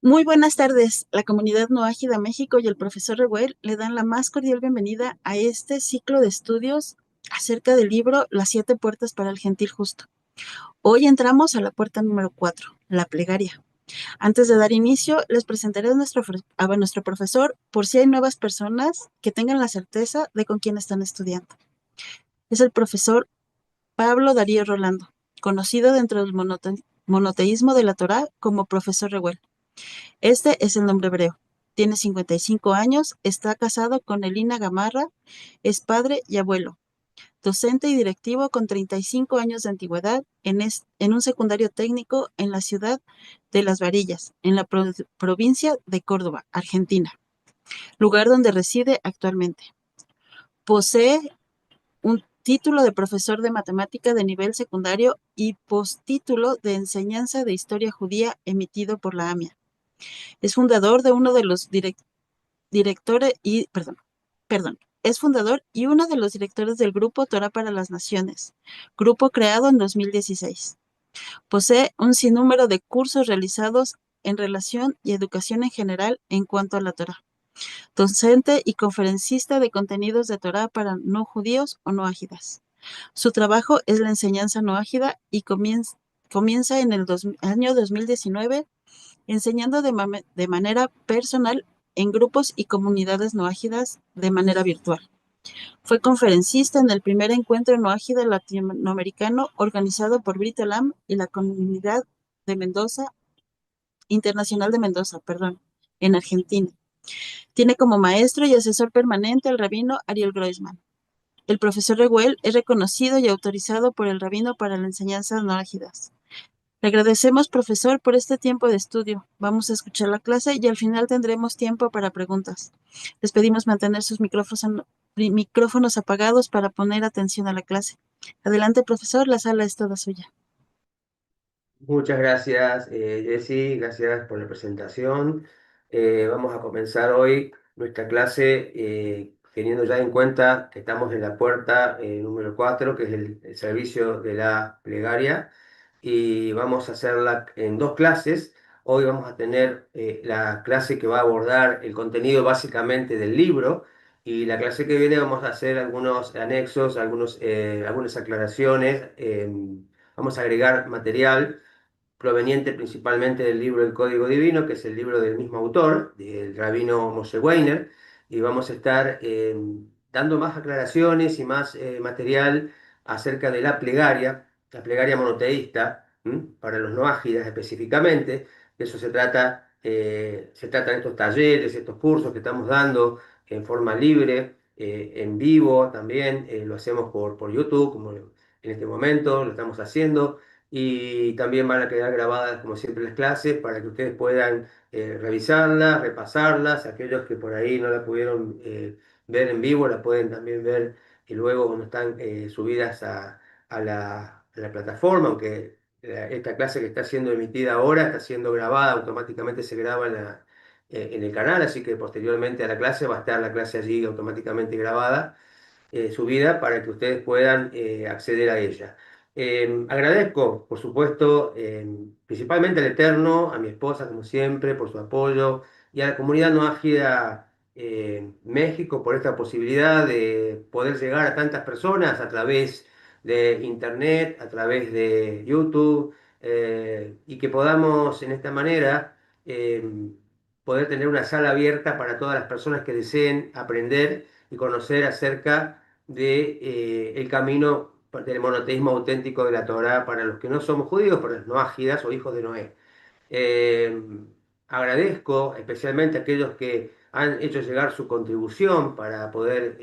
Muy buenas tardes. La comunidad Noágida México y el profesor Reguel le dan la más cordial bienvenida a este ciclo de estudios acerca del libro Las siete puertas para el gentil justo. Hoy entramos a la puerta número 4, la plegaria. Antes de dar inicio, les presentaré a nuestro profesor por si hay nuevas personas que tengan la certeza de con quién están estudiando. Es el profesor Pablo Darío Rolando, conocido dentro del monoteísmo de la Torá como profesor Reguel. Este es el nombre hebreo. Tiene 55 años, está casado con Elina Gamarra, es padre y abuelo, docente y directivo con 35 años de antigüedad en un secundario técnico en la ciudad de Las Varillas, en la provincia de Córdoba, Argentina, lugar donde reside actualmente. Posee un título de profesor de matemática de nivel secundario y postítulo de enseñanza de historia judía emitido por la AMIA. Es fundador de uno de los directores y, perdón, es fundador y uno de los directores del Grupo Torá para las Naciones, grupo creado en 2016. Posee un sinnúmero de cursos realizados en relación y educación en general en cuanto a la Torá. Docente y conferencista de contenidos de Torá para no judíos o no ágidas. Su trabajo es la enseñanza no ágida y comienza en el año 2019 enseñando de manera personal en grupos y comunidades no ágidas de manera virtual. Fue conferencista en el primer encuentro no ágida latinoamericano organizado por Britalam y la Comunidad de Mendoza, Internacional de Mendoza, en Argentina. Tiene como maestro y asesor permanente al rabino Ariel Groisman. El profesor Reguel es reconocido y autorizado por el rabino para la enseñanza no ágidas. Le agradecemos, profesor, por este tiempo de estudio. Vamos a escuchar la clase y al final tendremos tiempo para preguntas. Les pedimos mantener sus micrófonos apagados para poner atención a la clase. Adelante, profesor, la sala es toda suya. Muchas gracias, Jessy, gracias por la presentación. Vamos a comenzar hoy nuestra clase teniendo ya en cuenta que estamos en la puerta número 4, que es el servicio de la plegaria, y vamos a hacerla en dos clases. Hoy vamos a tener la clase que va a abordar el contenido básicamente del libro, y la clase que viene vamos a hacer algunos anexos, algunas aclaraciones, vamos a agregar material proveniente principalmente del libro El Código Divino, que es el libro del mismo autor, del rabino Moshe Weiner, y vamos a estar dando más aclaraciones y más material acerca de la plegaria monoteísta, para los no ágidas específicamente. De eso se tratan estos talleres, estos cursos que estamos dando en forma libre, en vivo también, lo hacemos por YouTube, como en este momento lo estamos haciendo, y también van a quedar grabadas, como siempre, las clases para que ustedes puedan revisarlas, repasarlas. Aquellos que por ahí no la pudieron ver en vivo, la pueden también ver y luego cuando están subidas a la plataforma, aunque esta clase que está siendo emitida ahora está siendo grabada, automáticamente se graba en el canal, así que posteriormente a la clase va a estar la clase allí automáticamente grabada, subida para que ustedes puedan acceder a ella. Agradezco, por supuesto, principalmente al Eterno, a mi esposa, como siempre, por su apoyo, y a la comunidad no ágida México por esta posibilidad de poder llegar a tantas personas a través de Internet, a través de YouTube, y que podamos en esta manera poder tener una sala abierta para todas las personas que deseen aprender y conocer acerca de, el camino del monoteísmo auténtico de la Torá para los que no somos judíos, para los no ágidas o hijos de Noé. Eh, Agradezco especialmente a aquellos que han hecho llegar su contribución para poder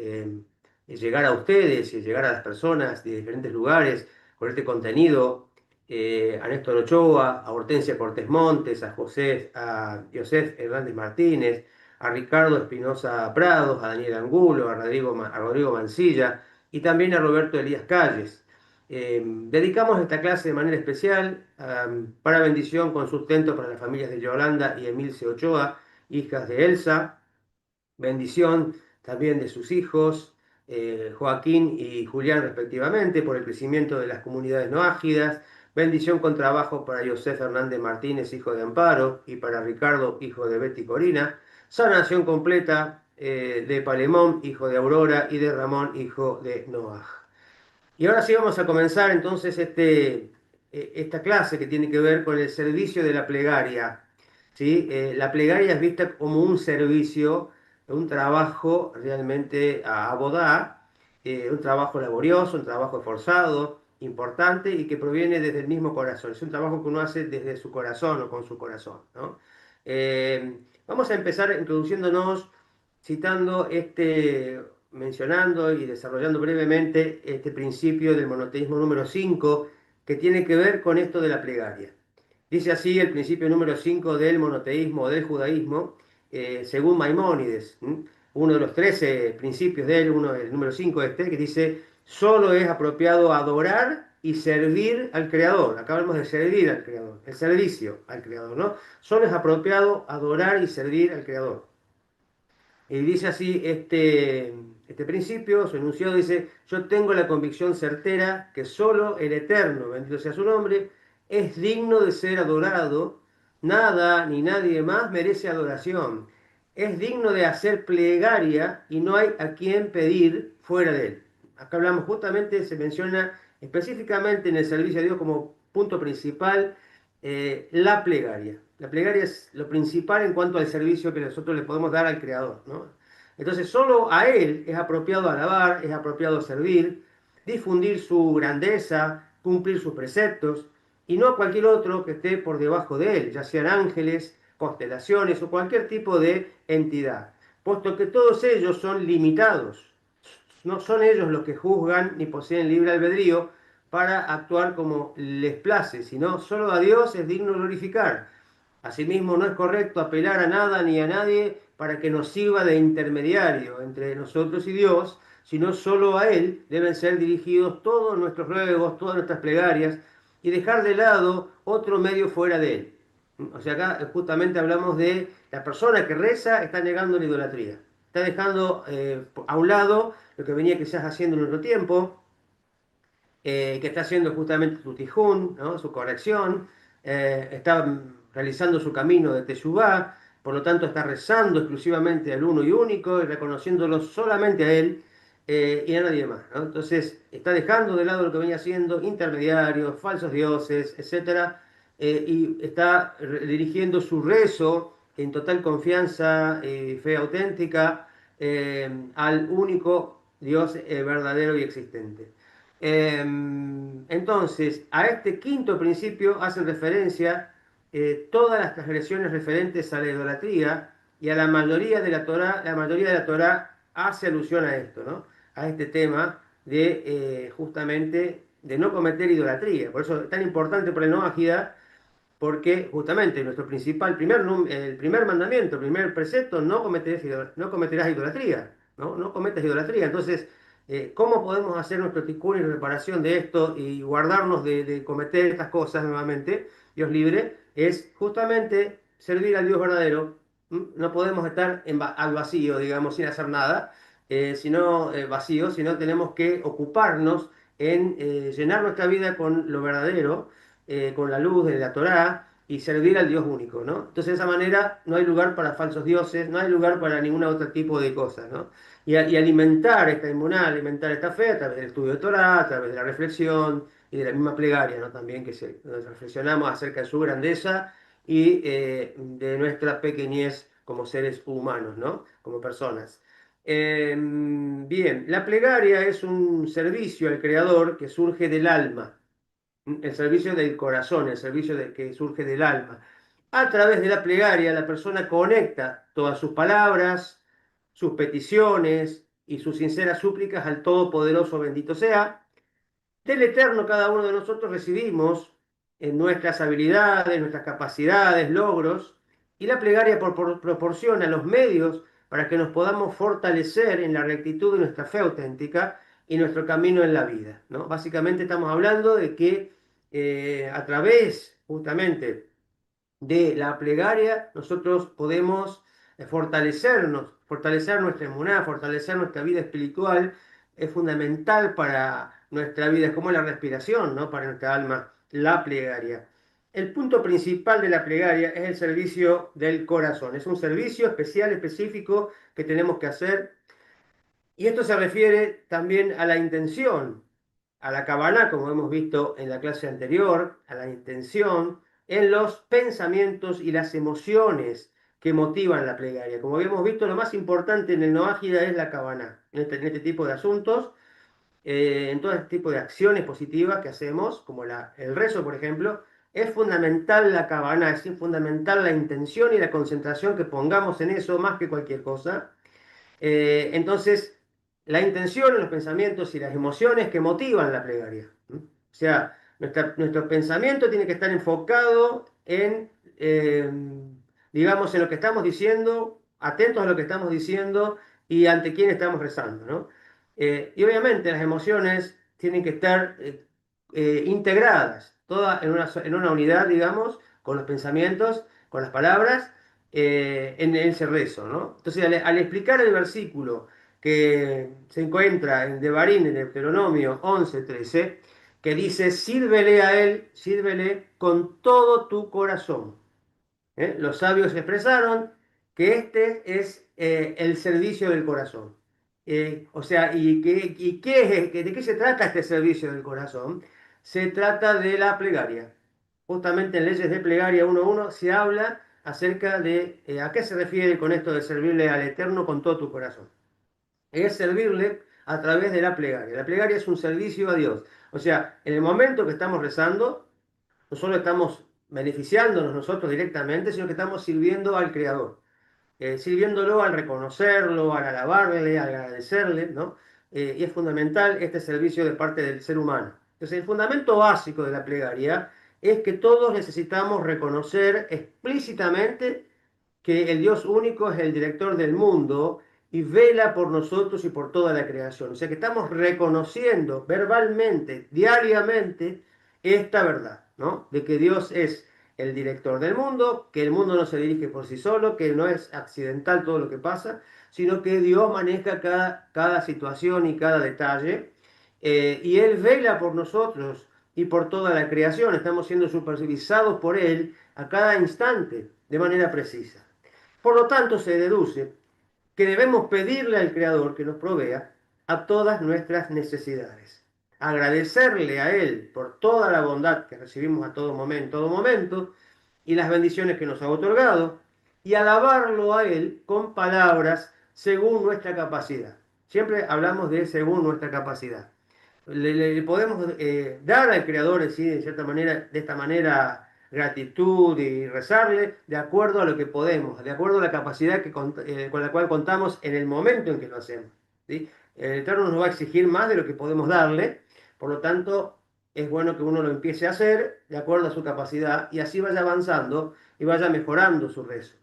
llegar a ustedes y llegar a las personas de diferentes lugares con este contenido. A Néstor Ochoa, a Hortensia Cortés Montes, a José Hernández Martínez, a Ricardo Espinosa Prados, a Daniel Angulo, a Rodrigo Mancilla y también a Roberto Elías Calles. Dedicamos esta clase de manera especial para bendición con sustento para las familias de Yolanda y Emilce Ochoa, hijas de Elsa, bendición también de sus hijos, Joaquín y Julián respectivamente, por el crecimiento de las comunidades no ágidas, Bendición con trabajo para José Fernández Martínez, hijo de Amparo, y para Ricardo, hijo de Betty Corina. Sanación completa de Palemón, hijo de Aurora, y de Ramón, hijo de Noah. Y ahora sí vamos a comenzar entonces esta clase que tiene que ver con el servicio de la plegaria. ¿Sí? La plegaria es vista como un servicio, un trabajo realmente a abodá, un trabajo laborioso, un trabajo esforzado, importante y que proviene desde el mismo corazón. Es un trabajo que uno hace desde su corazón o con su corazón, ¿no? Vamos a empezar introduciéndonos citando mencionando y desarrollando brevemente este principio del monoteísmo número 5 que tiene que ver con esto de la plegaria. Dice así el principio número 5 del monoteísmo o del judaísmo, según Maimónides, uno de los 13 principios de él, el número 5 que dice, solo es apropiado adorar y servir al Creador. Acá hablamos de servir al Creador, el servicio al Creador, ¿no? Solo es apropiado adorar y servir al Creador. Y dice así este principio, su enunciado dice, yo tengo la convicción certera que solo el Eterno, bendito sea su nombre, es digno de ser adorado, nada ni nadie más merece adoración, es digno de hacer plegaria y no hay a quien pedir fuera de él. Acá hablamos justamente, se menciona específicamente en el servicio a Dios como punto principal la plegaria. La plegaria es lo principal en cuanto al servicio que nosotros le podemos dar al Creador, ¿no? Entonces, solo a Él es apropiado alabar, es apropiado servir, difundir su grandeza, cumplir sus preceptos, y no a cualquier otro que esté por debajo de Él, ya sean ángeles, constelaciones o cualquier tipo de entidad, puesto que todos ellos son limitados. No son ellos los que juzgan ni poseen libre albedrío para actuar como les place, sino solo a Dios es digno glorificar. Asimismo, no es correcto apelar a nada ni a nadie para que nos sirva de intermediario entre nosotros y Dios, sino solo a Él deben ser dirigidos todos nuestros ruegos, todas nuestras plegarias, y dejar de lado otro medio fuera de Él. O sea, acá justamente hablamos de la persona que reza está negando la idolatría. Está dejando a un lado lo que venía quizás haciendo en otro tiempo, que está haciendo justamente su tijún, ¿no? Su corrección, está realizando su camino de Teshuvá, por lo tanto está rezando exclusivamente al uno y único y reconociéndolo solamente a él y a nadie más, ¿no? Entonces está dejando de lado lo que venía haciendo, intermediarios, falsos dioses, etcétera, y está dirigiendo su rezo en total confianza y fe auténtica al único Dios verdadero y existente. Entonces, a este quinto principio hacen referencia todas las transgresiones referentes a la idolatría y a la mayoría de la Torá, la mayoría de la Torá hace alusión a esto, ¿no? A este tema de justamente de no cometer idolatría. Por eso es tan importante para el no porque justamente nuestro principal, el primer mandamiento, el primer precepto, no cometerás idolatría, ¿no? No cometas idolatría. Entonces, ¿cómo podemos hacer nuestro tikkun y reparación de esto y guardarnos de cometer estas cosas nuevamente? Dios libre, es justamente servir al Dios verdadero. No podemos estar al vacío, digamos, sin hacer nada, sino vacío, sino tenemos que ocuparnos en llenar nuestra vida con lo verdadero con la luz de la Torá y servir al Dios único, ¿no? Entonces, de esa manera no hay lugar para falsos dioses, no hay lugar para ningún otro tipo de cosas, ¿no? Y alimentar esta inmuná, alimentar esta fe a través del estudio de Torá, a través de la reflexión y de la misma plegaria, ¿no? También donde reflexionamos acerca de su grandeza y de nuestra pequeñez como seres humanos, ¿no? Como personas. Bien, la plegaria es un servicio al Creador que surge del alma, el servicio del corazón, el servicio que surge del alma. A través de la plegaria, la persona conecta todas sus palabras, sus peticiones y sus sinceras súplicas al Todopoderoso bendito sea. Del Eterno cada uno de nosotros recibimos en nuestras habilidades, nuestras capacidades, logros, y la plegaria proporciona los medios para que nos podamos fortalecer en la rectitud de nuestra fe auténtica y nuestro camino en la vida, ¿no? Básicamente estamos hablando de que a través justamente de la plegaria nosotros podemos fortalecernos, fortalecer nuestra emuná, fortalecer nuestra vida espiritual, es fundamental para nuestra vida, es como la respiración, ¿no? Para nuestra alma. la plegaria. El punto principal de la plegaria es el servicio del corazón. Es un servicio especial, específico que tenemos que hacer. Y esto se refiere también a la intención, a la Kavaná, como hemos visto en la clase anterior, a la intención en los pensamientos y las emociones que motivan la plegaria. Como habíamos visto, lo más importante en el Noágida es la Kavaná, en este tipo de asuntos, en todo este tipo de acciones positivas que hacemos, como el rezo, por ejemplo. Es fundamental la Kavaná, es fundamental la intención y la concentración que pongamos en eso más que cualquier cosa. Entonces, la intención, los pensamientos y las emociones que motivan la plegaria. O sea, nuestro pensamiento tiene que estar enfocado digamos, en lo que estamos diciendo, atentos a lo que estamos diciendo y ante quién estamos rezando, ¿no? Y obviamente las emociones tienen que estar integradas, todas en una unidad, digamos, con los pensamientos, con las palabras en ese rezo, ¿no? Entonces, al explicar el versículo que se encuentra en Devarim, en Deuteronomio 11:13, que dice, sírvele a él, sírvele con todo tu corazón. Los sabios expresaron que este es el servicio del corazón. O sea, ¿de qué se trata este servicio del corazón? Se trata de la plegaria. Justamente en Leyes de Plegaria 1.1 se habla acerca de a qué se refiere con esto de servirle al Eterno con todo tu corazón. Es servirle a través de la plegaria. La plegaria es un servicio a Dios. O sea, en el momento que estamos rezando, no solo estamos beneficiándonos nosotros directamente, sino que estamos sirviendo al Creador, sirviéndolo al reconocerlo, al alabarle, al agradecerle, ¿no? Y es fundamental este servicio de parte del ser humano. Entonces, el fundamento básico de la plegaria es que todos necesitamos reconocer explícitamente que el Dios único es el director del mundo y vela por nosotros y por toda la creación. O sea que estamos reconociendo verbalmente, diariamente, esta verdad, ¿no? De que Dios es el director del mundo, que el mundo no se dirige por sí solo, que no es accidental todo lo que pasa, sino que Dios maneja cada situación y cada detalle, y Él vela por nosotros y por toda la creación. Estamos siendo supervisados por Él a cada instante de manera precisa. Por lo tanto, se deduce que debemos pedirle al Creador que nos provea a todas nuestras necesidades. Agradecerle a Él por toda la bondad que recibimos a todo momento y las bendiciones que nos ha otorgado, y alabarlo a Él con palabras según nuestra capacidad. Siempre hablamos de según nuestra capacidad. Le podemos dar al Creador en sí, de cierta manera, de esta manera, gratitud y rezarle de acuerdo a lo que podemos, de acuerdo a la capacidad con la cual contamos en el momento en que lo hacemos. ¿Sí? El Eterno nos va a exigir más de lo que podemos darle, por lo tanto, es bueno que uno lo empiece a hacer de acuerdo a su capacidad y así vaya avanzando y vaya mejorando su rezo.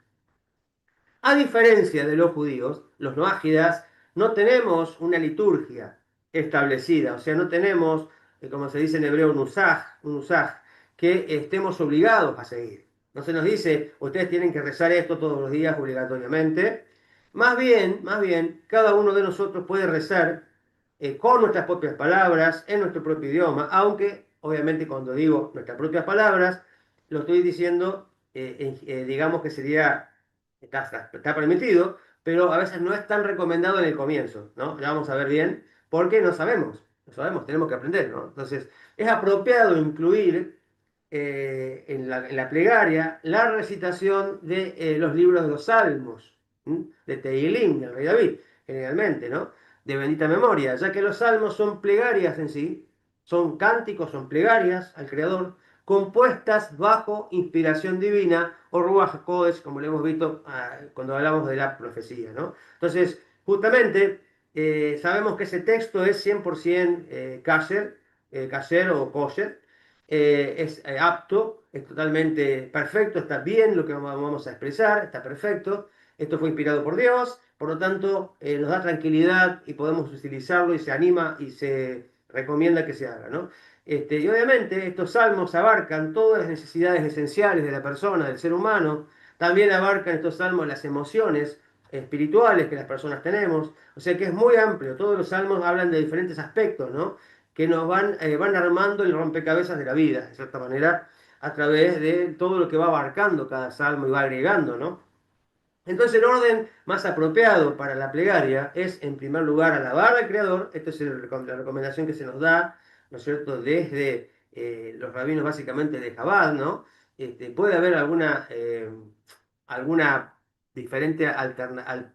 A diferencia de los judíos, los noágidas, no tenemos una liturgia establecida, o sea, no tenemos, como se dice en hebreo, un usaj, que estemos obligados a seguir. No se nos dice, ustedes tienen que rezar esto todos los días obligatoriamente. Más bien, cada uno de nosotros puede rezar con nuestras propias palabras, en nuestro propio idioma, aunque obviamente cuando digo nuestras propias palabras, lo estoy diciendo, digamos que sería está permitido, pero a veces no es tan recomendado en el comienzo, ¿no? Ya vamos a ver bien, porque no sabemos, tenemos que aprender, ¿no? Entonces, es apropiado incluir en la plegaria la recitación de los libros de los Salmos, de Tehilim, del rey David, generalmente, ¿no? De bendita memoria, ya que los salmos son plegarias en sí, son cánticos, son plegarias al Creador, compuestas bajo inspiración divina o Ruach HaKodesh, como lo hemos visto cuando hablamos de la profecía, ¿no? Entonces, justamente, sabemos que ese texto es 100% kasher o kosher, es apto, es totalmente perfecto, está bien lo que vamos a expresar, está perfecto, esto fue inspirado por Dios, por lo tanto nos da tranquilidad y podemos utilizarlo y se anima y se recomienda que se haga, ¿no? Y obviamente estos salmos abarcan todas las necesidades esenciales de la persona, del ser humano, también abarcan estos salmos las emociones espirituales que las personas tenemos, o sea que es muy amplio, todos los salmos hablan de diferentes aspectos, ¿no? que nos van armando el rompecabezas de la vida, de cierta manera, a través de todo lo que va abarcando cada salmo y va agregando, ¿no? Entonces el orden más apropiado para la plegaria es, en primer lugar, alabar al Creador. Esta es la recomendación que se nos da, ¿no es cierto?, desde los rabinos básicamente de Chabad, ¿no? Puede haber alguna diferente,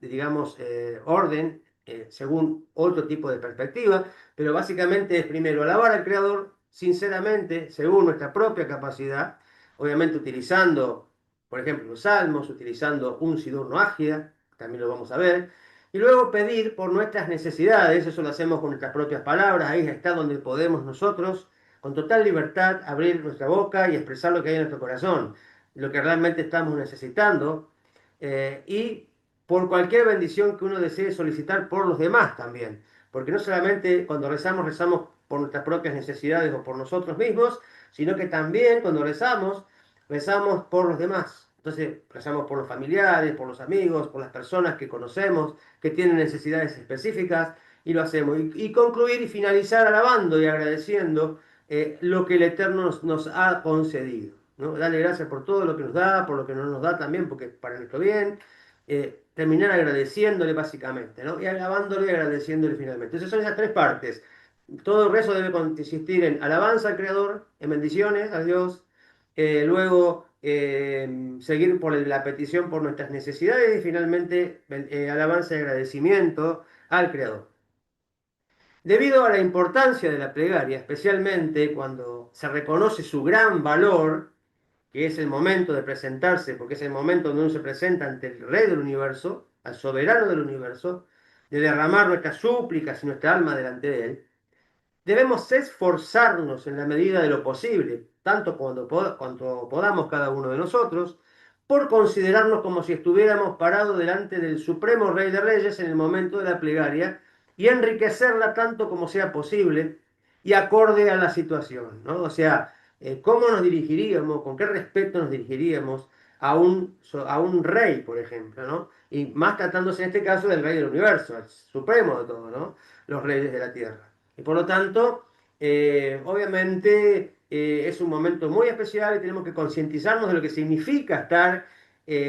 digamos, orden según otro tipo de perspectiva, pero básicamente es primero alabar al Creador sinceramente, según nuestra propia capacidad, obviamente utilizando por ejemplo, los salmos, utilizando un sidur no ágida, también lo vamos a ver, y luego pedir por nuestras necesidades, eso lo hacemos con nuestras propias palabras, ahí está donde podemos nosotros, con total libertad, abrir nuestra boca y expresar lo que hay en nuestro corazón, lo que realmente estamos necesitando, y por cualquier bendición que uno desee solicitar por los demás también, porque no solamente cuando rezamos, rezamos por nuestras propias necesidades o por nosotros mismos, sino que también cuando rezamos por los demás. Entonces, rezamos por los familiares, por los amigos, por las personas que conocemos, que tienen necesidades específicas, y lo hacemos. Y concluir y finalizar alabando y agradeciendo lo que el Eterno nos ha concedido, ¿no? Darle gracias por todo lo que nos da, por lo que no nos da también, porque es para nuestro bien. Terminar agradeciéndole básicamente, ¿no? Y alabándole y agradeciéndole finalmente. Entonces son esas tres partes. Todo el resto debe consistir en alabanza al Creador, en bendiciones a Dios, luego seguir por la petición por nuestras necesidades y finalmente alabanza y agradecimiento al Creador. Debido a la importancia de la plegaria, especialmente cuando se reconoce su gran valor, que es el momento de presentarse, porque es el momento donde uno se presenta ante el Rey del universo, al soberano del universo, de derramar nuestras súplicas y nuestra alma delante de él, debemos esforzarnos en la medida de lo posible, tanto cuanto podamos cada uno de nosotros, por considerarnos como si estuviéramos parados delante del Supremo Rey de Reyes en el momento de la plegaria y enriquecerla tanto como sea posible y acorde a la situación, ¿no? O sea, cómo nos dirigiríamos, con qué respeto nos dirigiríamos a un rey, por ejemplo, ¿no? Y más tratándose en este caso del Rey del Universo, el supremo de todo, ¿no? Los reyes de la tierra. Y por lo tanto, obviamente es un momento muy especial y tenemos que concientizarnos de lo que significa estar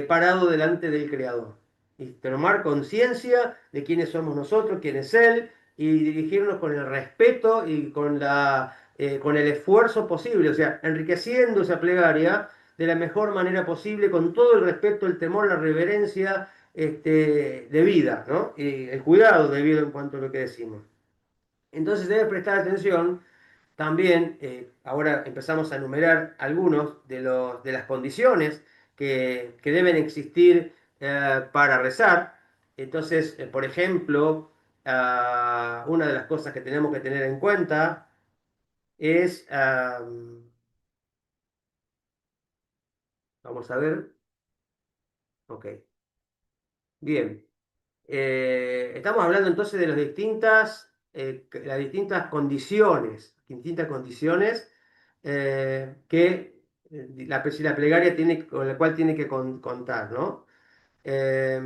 parado delante del Creador. Y tomar conciencia de quiénes somos nosotros, quién es Él, y dirigirnos con el respeto y con el esfuerzo posible, o sea, enriqueciendo esa plegaria de la mejor manera posible, con todo el respeto, el temor, la reverencia debida, ¿no? Y el cuidado debido en cuanto a lo que decimos. Entonces debes prestar atención también, ahora empezamos a enumerar algunos de las condiciones que deben existir para rezar. Entonces, por ejemplo, una de las cosas que tenemos que tener en cuenta es, vamos a ver, ok, bien. Estamos hablando entonces de las distintas condiciones que la plegaria tiene, con la cual tiene que contar, ¿no? Eh,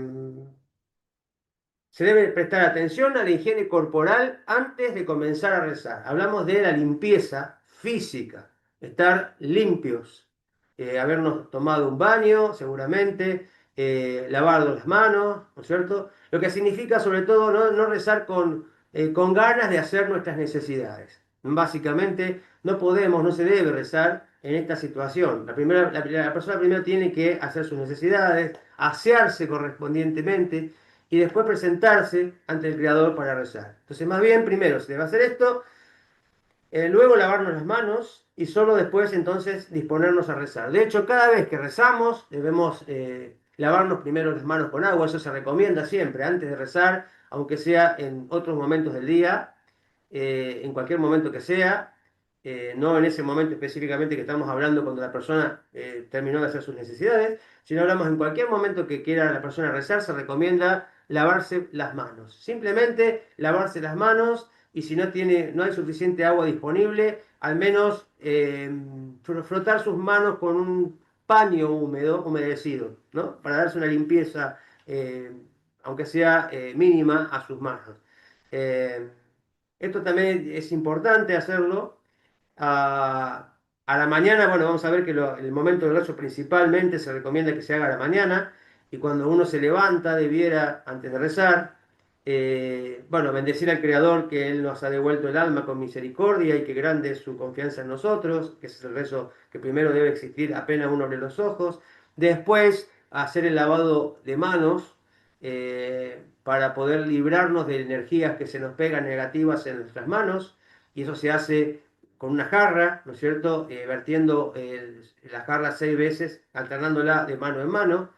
Se debe prestar atención a la higiene corporal antes de comenzar a rezar. Hablamos de la limpieza física, estar limpios, habernos tomado un baño, seguramente, lavarnos las manos, ¿no es cierto? Lo que significa sobre todo no rezar con ganas de hacer nuestras necesidades. Básicamente, no se debe rezar en esta situación. La persona primero tiene que hacer sus necesidades, asearse correspondientemente y después presentarse ante el Creador para rezar. Entonces, más bien, primero se debe hacer esto, luego lavarnos las manos y solo después entonces disponernos a rezar. De hecho, cada vez que rezamos debemos lavarnos primero las manos con agua, eso se recomienda siempre antes de rezar, aunque sea en otros momentos del día, en cualquier momento que sea, no en ese momento específicamente que estamos hablando cuando la persona terminó de hacer sus necesidades, sino hablamos en cualquier momento que quiera la persona rezar, se recomienda lavarse las manos. Simplemente lavarse las manos y si no hay suficiente agua disponible, al menos frotar sus manos con un paño húmedo, humedecido, ¿no? Para darse una limpieza, aunque sea mínima, a sus manos. Eh, Esto también es importante hacerlo. A la mañana, bueno, vamos a ver que el momento del rezo principalmente se recomienda que se haga a la mañana y cuando uno se levanta debiera, antes de rezar, bueno, bendecir al Creador que Él nos ha devuelto el alma con misericordia y que grande es su confianza en nosotros, que ese es el rezo que primero debe existir apenas uno abre los ojos. Después, hacer el lavado de manos para poder librarnos de energías que se nos pegan negativas en nuestras manos y eso se hace con una jarra, ¿no es cierto? Vertiendo la jarra 6 veces, alternándola de mano en mano.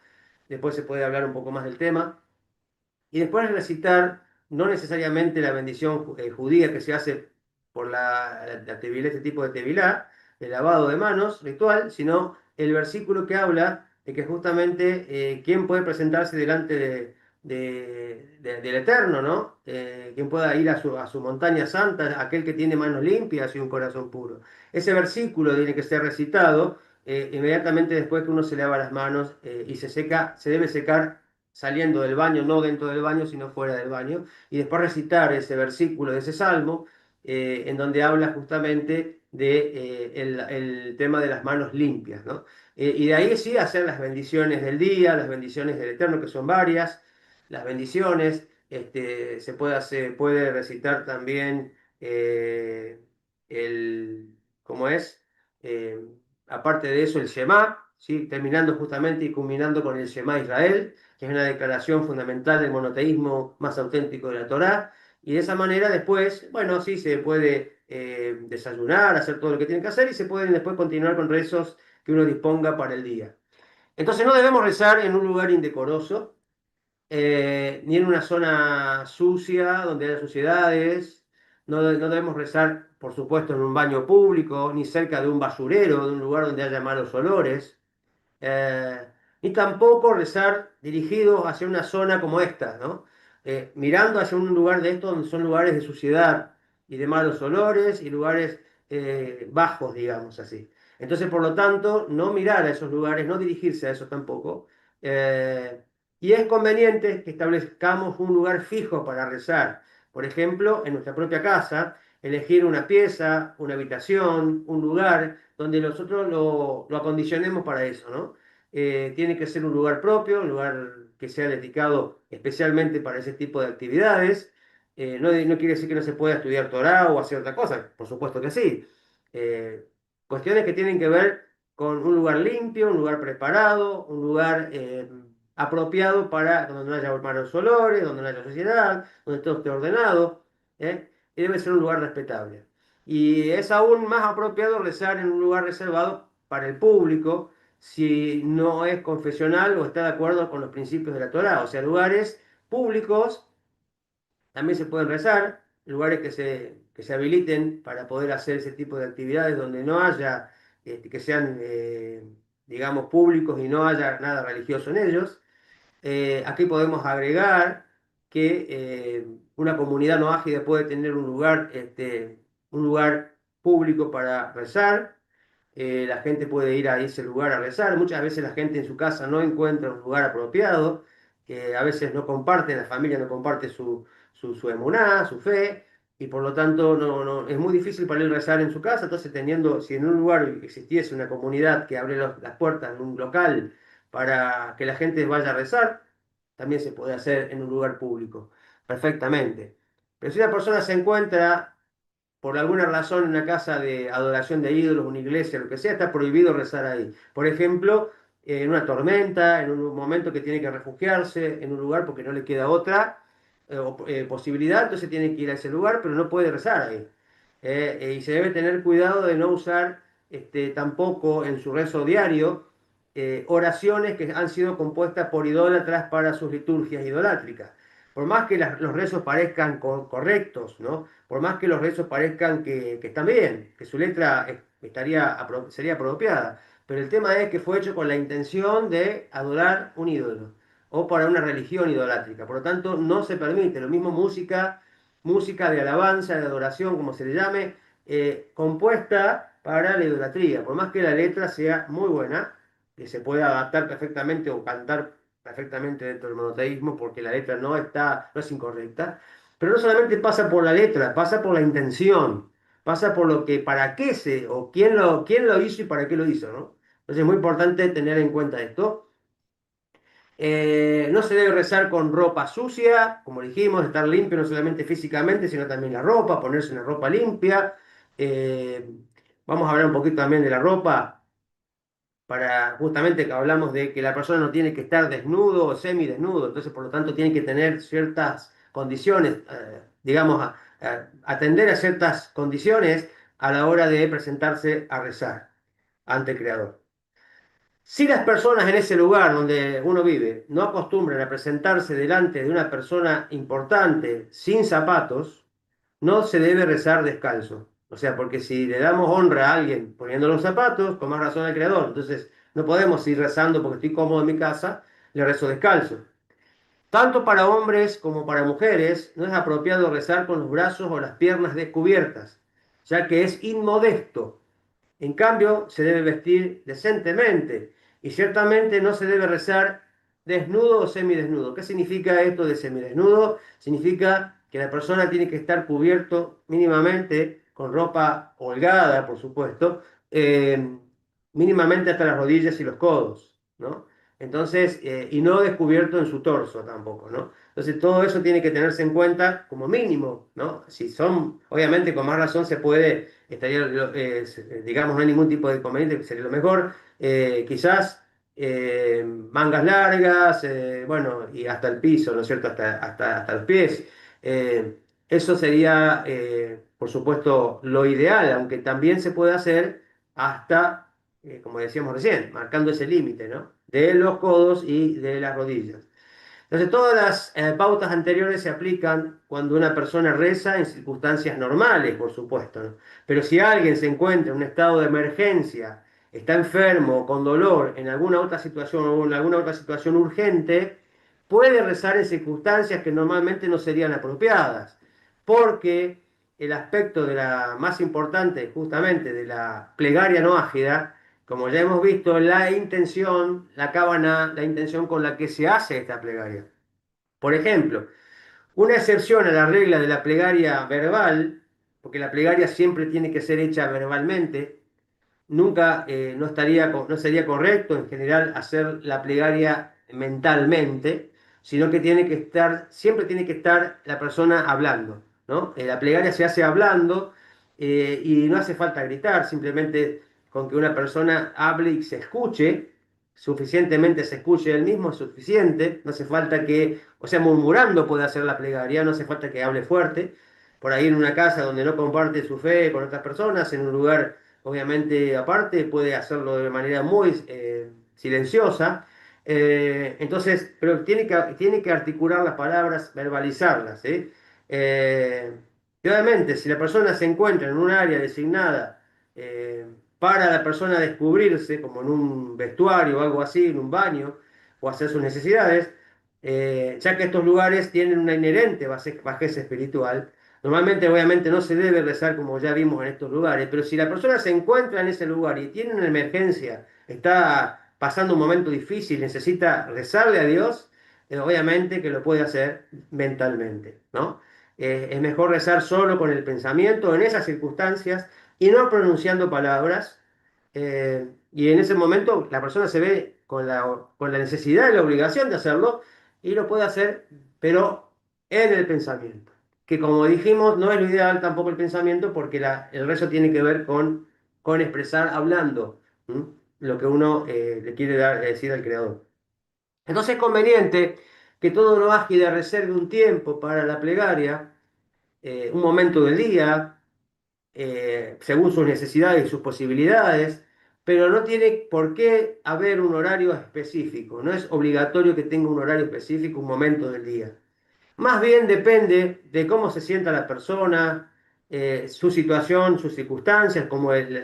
Después se puede hablar un poco más del tema. Y después recitar, no necesariamente la bendición judía que se hace por la tevilá, este tipo de tevilá, el lavado de manos ritual, sino el versículo que habla de que justamente quién puede presentarse delante del Eterno, ¿no? Quién pueda ir a su montaña santa, aquel que tiene manos limpias y un corazón puro. Ese versículo tiene que ser recitado inmediatamente después que uno se lava las manos y se seca, se debe secar saliendo del baño, no dentro del baño, sino fuera del baño, y después recitar ese versículo de ese salmo, en donde habla justamente de el tema de las manos limpias, ¿no? Y de ahí sí hacer las bendiciones del día, las bendiciones del Eterno, que son varias, las bendiciones, se puede recitar también el, ¿cómo es? Eh, Aparte de eso, el Shema, ¿sí? Terminando justamente y culminando con el Shema Israel, que es una declaración fundamental del monoteísmo más auténtico de la Torá, y de esa manera después, bueno, sí, se puede desayunar, hacer todo lo que tiene que hacer, y se pueden después continuar con rezos que uno disponga para el día. Entonces no debemos rezar en un lugar indecoroso, ni en una zona sucia, donde haya suciedades, no debemos rezar, por supuesto, en un baño público, ni cerca de un basurero, de un lugar donde haya malos olores eh, ni tampoco rezar dirigido hacia una zona como esta, ¿no? Mirando hacia un lugar de estos donde son lugares de suciedad y de malos olores y lugares bajos, digamos así. Entonces, por lo tanto, no mirar a esos lugares, no dirigirse a eso tampoco. Eh, y es conveniente que establezcamos un lugar fijo para rezar. Por ejemplo, en nuestra propia casa, elegir una pieza, una habitación, un lugar donde nosotros lo acondicionemos para eso, ¿no? Tiene que ser un lugar propio, un lugar que sea dedicado especialmente para ese tipo de actividades. No quiere decir que no se pueda estudiar Torah o hacer otra cosa, por supuesto que sí. Eh, Cuestiones que tienen que ver con un lugar limpio, un lugar preparado, un lugar apropiado para donde no haya malos olores, donde no haya suciedad, donde todo esté ordenado. Y debe ser un lugar respetable. Y es aún más apropiado rezar en un lugar reservado para el público si no es confesional o está de acuerdo con los principios de la Torá. O sea, lugares públicos también se pueden rezar, lugares que se habiliten para poder hacer ese tipo de actividades donde no haya, que sean, digamos, públicos y no haya nada religioso en ellos. Aquí podemos agregar que una comunidad no ágida puede tener un lugar público para rezar. La gente puede ir a ese lugar a rezar. Muchas veces la gente en su casa no encuentra un lugar apropiado, que a veces no comparte, la familia no comparte su emuná, su fe, y por lo tanto es muy difícil para él rezar en su casa. Entonces, si en un lugar existiese una comunidad que abre las puertas en un local para que la gente vaya a rezar, también se puede hacer en un lugar público, perfectamente. Pero si una persona se encuentra por alguna razón en una casa de adoración de ídolos, una iglesia, lo que sea, está prohibido rezar ahí. Por ejemplo, en una tormenta, en un momento que tiene que refugiarse en un lugar porque no le queda otra posibilidad, entonces tiene que ir a ese lugar, pero no puede rezar ahí. Y se debe tener cuidado de no usar tampoco en su rezo diario oraciones que han sido compuestas por idólatras para sus liturgias idolátricas. Por más que los rezos parezcan correctos, ¿no? Por más que los rezos parezcan que están bien, que su letra sería apropiada, pero el tema es que fue hecho con la intención de adorar un ídolo o para una religión idolátrica. Por lo tanto, no se permite. Lo mismo música de alabanza, de adoración, como se le llame, compuesta para la idolatría. Por más que la letra sea muy buena, que se pueda adaptar perfectamente o cantar perfectamente dentro del monoteísmo, porque la letra no es incorrecta. Pero no solamente pasa por la letra, pasa por la intención, pasa por lo que, para qué o quién lo hizo y para qué lo hizo, ¿no? Entonces es muy importante tener en cuenta esto. No se debe rezar con ropa sucia, como dijimos, estar limpio no solamente físicamente, sino también la ropa, ponerse una ropa limpia. Eh, Vamos a hablar un poquito también de la ropa, para justamente que hablamos de que la persona no tiene que estar desnudo o semidesnudo, entonces por lo tanto tiene que tener ciertas condiciones, digamos, atender a ciertas condiciones a la hora de presentarse a rezar ante el Creador. Si las personas en ese lugar donde uno vive no acostumbran a presentarse delante de una persona importante sin zapatos, no se debe rezar descalzo. O sea, porque si le damos honra a alguien poniendo los zapatos, con más razón al Creador. Entonces, no podemos ir rezando porque estoy cómodo en mi casa, le rezo descalzo. Tanto para hombres como para mujeres, no es apropiado rezar con los brazos o las piernas descubiertas, ya que es inmodesto. En cambio, se debe vestir decentemente y ciertamente no se debe rezar desnudo o semidesnudo. ¿Qué significa esto de semidesnudo? Significa que la persona tiene que estar cubierto mínimamente con ropa holgada, por supuesto, mínimamente hasta las rodillas y los codos, ¿no? Entonces, y no descubierto en su torso tampoco, ¿no? Entonces, todo eso tiene que tenerse en cuenta como mínimo, ¿no? Si son, obviamente, con más razón se puede, estaría, digamos, no hay ningún tipo de inconveniente, que sería lo mejor. Quizás mangas largas, bueno, y hasta el piso, ¿no es cierto? Hasta los pies. Eso sería, por supuesto, lo ideal, aunque también se puede hacer hasta, como decíamos recién, marcando ese límite, ¿no? De los codos y de las rodillas. Entonces, todas las pautas anteriores se aplican cuando una persona reza en circunstancias normales, por supuesto, ¿no? Pero si alguien se encuentra en un estado de emergencia, está enfermo, con dolor, en alguna otra situación o en alguna otra situación urgente, puede rezar en circunstancias que normalmente no serían apropiadas, porque el aspecto de la más importante, justamente, de la plegaria no ágida, como ya hemos visto, la intención, la cábana, la intención con la que se hace esta plegaria. Por ejemplo, una excepción a la regla de la plegaria verbal, porque la plegaria siempre tiene que ser hecha verbalmente, nunca no sería correcto en general hacer la plegaria mentalmente, sino que tiene que estar, siempre tiene que estar la persona hablando, ¿no? La plegaria se hace hablando y no hace falta gritar, simplemente con que una persona hable y se escuche, suficientemente se escuche él mismo es suficiente, no hace falta que, o sea, murmurando puede hacer la plegaria, no hace falta que hable fuerte, por ahí en una casa donde no comparte su fe con otras personas, en un lugar obviamente aparte, puede hacerlo de manera muy silenciosa. Entonces, pero tiene que articular las palabras, verbalizarlas, ¿sí? Eh, y obviamente, si la persona se encuentra en un área designada eh, para la persona descubrirse, como en un vestuario o algo así, en un baño, o hacer sus necesidades, ya que estos lugares tienen una inherente bajeza espiritual, normalmente, obviamente, no se debe rezar como ya vimos en estos lugares, pero si la persona se encuentra en ese lugar y tiene una emergencia, está pasando un momento difícil, necesita rezarle a Dios, obviamente que lo puede hacer mentalmente, ¿no? Es mejor rezar solo con el pensamiento en esas circunstancias y no pronunciando palabras. Y en ese momento la persona se ve con la necesidad y la obligación de hacerlo y lo puede hacer, pero en el pensamiento que como dijimos, no es lo ideal tampoco el pensamiento porque el rezo tiene que ver con expresar hablando, ¿m? Lo que uno le quiere decir al Creador. Entonces es conveniente que todo lo ágil reserve un tiempo para la plegaria, un momento del día, según sus necesidades y sus posibilidades, pero no tiene por qué haber un horario específico, no es obligatorio que tenga un horario específico, un momento del día. Más bien depende de cómo se sienta la persona, su situación, sus circunstancias,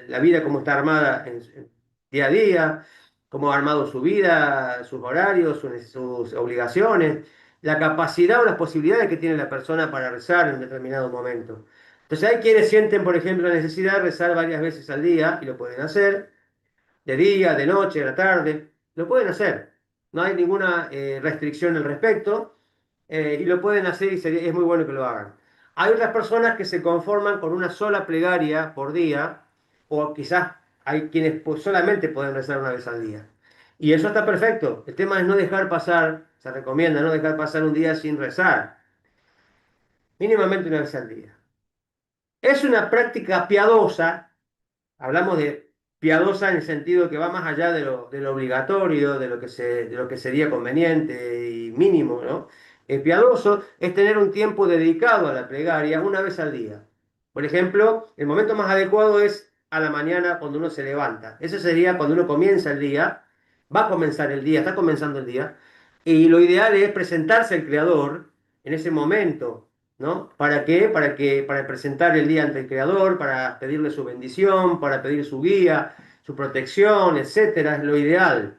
la vida, cómo está armada en día a día, cómo ha armado su vida, sus horarios, sus obligaciones, la capacidad o las posibilidades que tiene la persona para rezar en un determinado momento. Entonces hay quienes sienten, por ejemplo, la necesidad de rezar varias veces al día y lo pueden hacer, de día, de noche, de la tarde, lo pueden hacer. No hay ninguna restricción al respecto. y lo pueden hacer y es muy bueno que lo hagan. Hay otras personas que se conforman con una sola plegaria por día, o quizás hay quienes solamente pueden rezar una vez al día. Y eso está perfecto. El tema es no dejar pasar, se recomienda no dejar pasar un día sin rezar, mínimamente una vez al día. Es una práctica piadosa. Hablamos de piadosa en el sentido que va más allá de lo obligatorio, de lo que sería conveniente y mínimo, ¿no? El piadoso es tener un tiempo dedicado a la plegaria una vez al día. Por ejemplo, el momento más adecuado es a la mañana cuando uno se levanta. Ese sería cuando uno comienza el día, va a comenzar el día, está comenzando el día, y lo ideal es presentarse al Creador en ese momento, ¿no? ¿Para qué? Para presentar el día ante el Creador, para pedirle su bendición, para pedir su guía, su protección, etcétera, es lo ideal.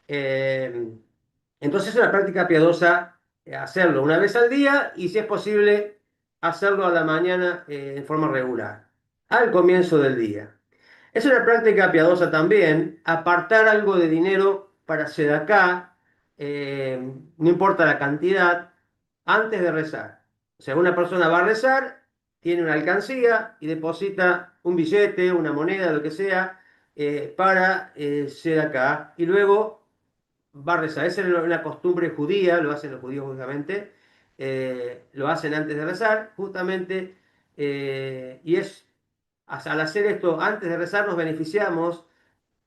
Eh, entonces es una práctica piadosa hacerlo una vez al día y si es posible hacerlo a la mañana en forma regular, al comienzo del día. Es una práctica piadosa también apartar algo de dinero para acá, no importa la cantidad, antes de rezar. O sea, una persona va a rezar, tiene una alcancía y deposita un billete, una moneda, lo que sea, para acá y luego va a rezar. Esa es una costumbre judía, lo hacen los judíos justamente, lo hacen antes de rezar, justamente, y es al hacer esto antes de rezar nos beneficiamos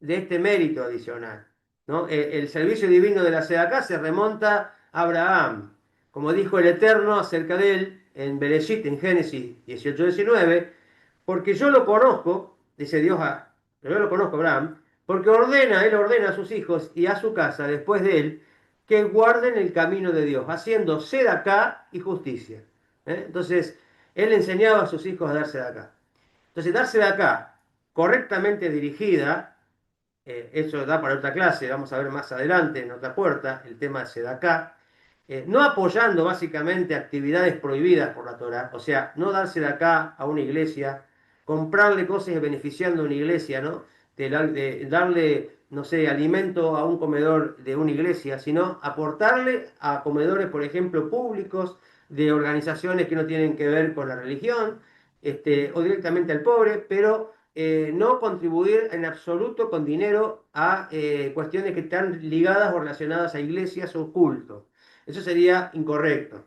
de este mérito adicional, ¿no? El servicio divino de la Sedacá se remonta a Abraham, como dijo el Eterno acerca de él en Bereshit, en Génesis 18-19, porque yo lo conozco, dice Dios pero yo lo conozco, Abraham, porque él ordena a sus hijos y a su casa después de él que guarden el camino de Dios, haciendo sedacá y justicia. Entonces, él enseñaba a sus hijos a dar sedacá. Entonces, dar sedacá correctamente dirigida, eso da para otra clase, vamos a ver más adelante en otra puerta, el tema de sedacá, no apoyando básicamente actividades prohibidas por la Torah, o sea, no darse de acá a una iglesia, comprarle cosas y beneficiando a una iglesia, ¿no? De darle, no sé, alimento a un comedor de una iglesia, sino aportarle a comedores, por ejemplo, públicos, de organizaciones que no tienen que ver con la religión, o directamente al pobre, pero no contribuir en absoluto con dinero a cuestiones que están ligadas o relacionadas a iglesias o cultos. Eso sería incorrecto.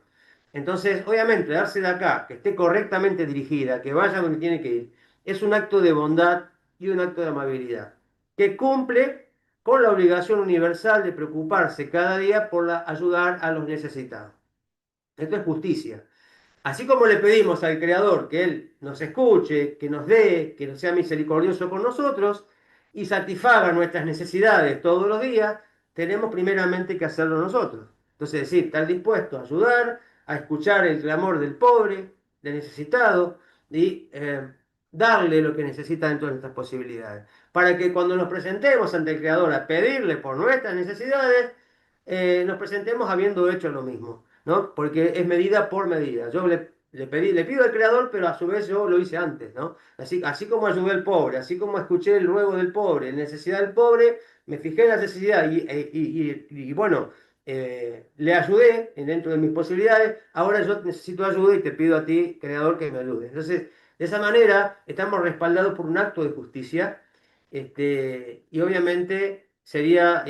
Entonces, obviamente, darse de acá, que esté correctamente dirigida, que vaya donde tiene que ir, es un acto de bondad y un acto de amabilidad, que cumple con la obligación universal de preocuparse cada día por ayudar a los necesitados. Esto es justicia. Así como le pedimos al Creador que Él nos escuche, que nos dé, que sea misericordioso con nosotros y satisfaga nuestras necesidades todos los días, tenemos primeramente que hacerlo nosotros. Entonces, decir, estar dispuesto a ayudar, a escuchar el clamor del pobre, del necesitado y darle lo que necesita dentro de nuestras posibilidades. Para que cuando nos presentemos ante el Creador a pedirle por nuestras necesidades, nos presentemos habiendo hecho lo mismo. ¿No? Porque es medida por medida. Yo le pido al creador, pero a su vez yo lo hice antes, ¿no? Así como ayudé al pobre, así como escuché el ruego del pobre, la necesidad del pobre, me fijé en la necesidad y bueno, le ayudé dentro de mis posibilidades, ahora yo necesito ayuda y te pido a ti, creador, que me ayudes. Entonces, de esa manera estamos respaldados por un acto de justicia, y obviamente sería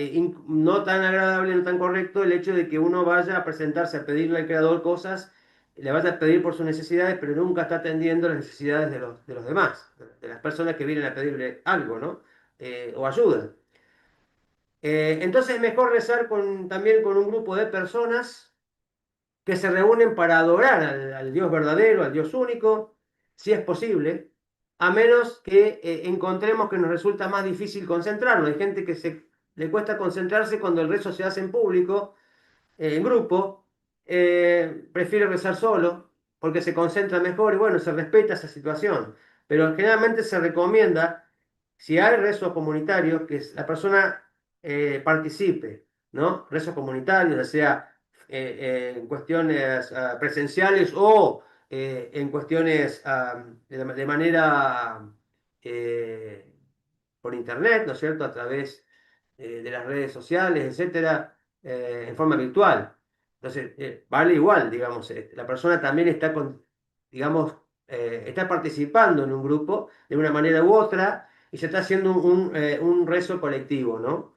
no tan agradable, no tan correcto el hecho de que uno vaya a presentarse a pedirle al creador cosas, le vaya a pedir por sus necesidades, pero nunca está atendiendo las necesidades de los demás, de las personas que vienen a pedirle algo, ¿no? O ayuda. Entonces es mejor rezar también con un grupo de personas que se reúnen para adorar al Dios verdadero, al Dios único, si es posible, a menos que encontremos que nos resulta más difícil concentrarnos. Hay gente que le cuesta concentrarse cuando el rezo se hace en público, en grupo, prefiere rezar solo porque se concentra mejor y bueno, se respeta esa situación. Pero generalmente se recomienda, si hay rezos comunitarios, que la persona participe, ¿no? Rezos comunitarios, ya sea en cuestiones presenciales o en cuestiones de manera eh, por internet, ¿no es cierto? A través de las redes sociales, etcétera, en forma virtual. Entonces, vale igual, digamos, la persona también está digamos, está participando en un grupo de una manera u otra y se está haciendo un rezo colectivo, ¿no?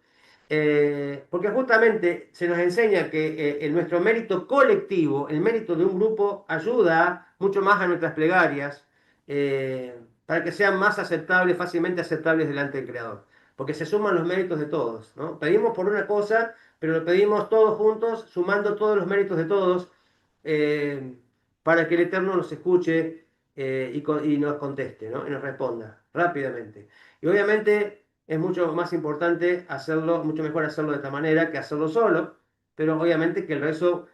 Porque justamente se nos enseña que en nuestro mérito colectivo, el mérito de un grupo, ayuda mucho más a nuestras plegarias para que sean más aceptables, fácilmente aceptables delante del Creador. Porque se suman los méritos de todos, ¿no? Pedimos por una cosa, pero lo pedimos todos juntos, sumando todos los méritos de todos, eh, para que el Eterno nos escuche y nos conteste, ¿no? Y nos responda rápidamente. Y obviamente es mucho más importante hacerlo, mucho mejor hacerlo de esta manera que hacerlo solo, pero obviamente que el rezo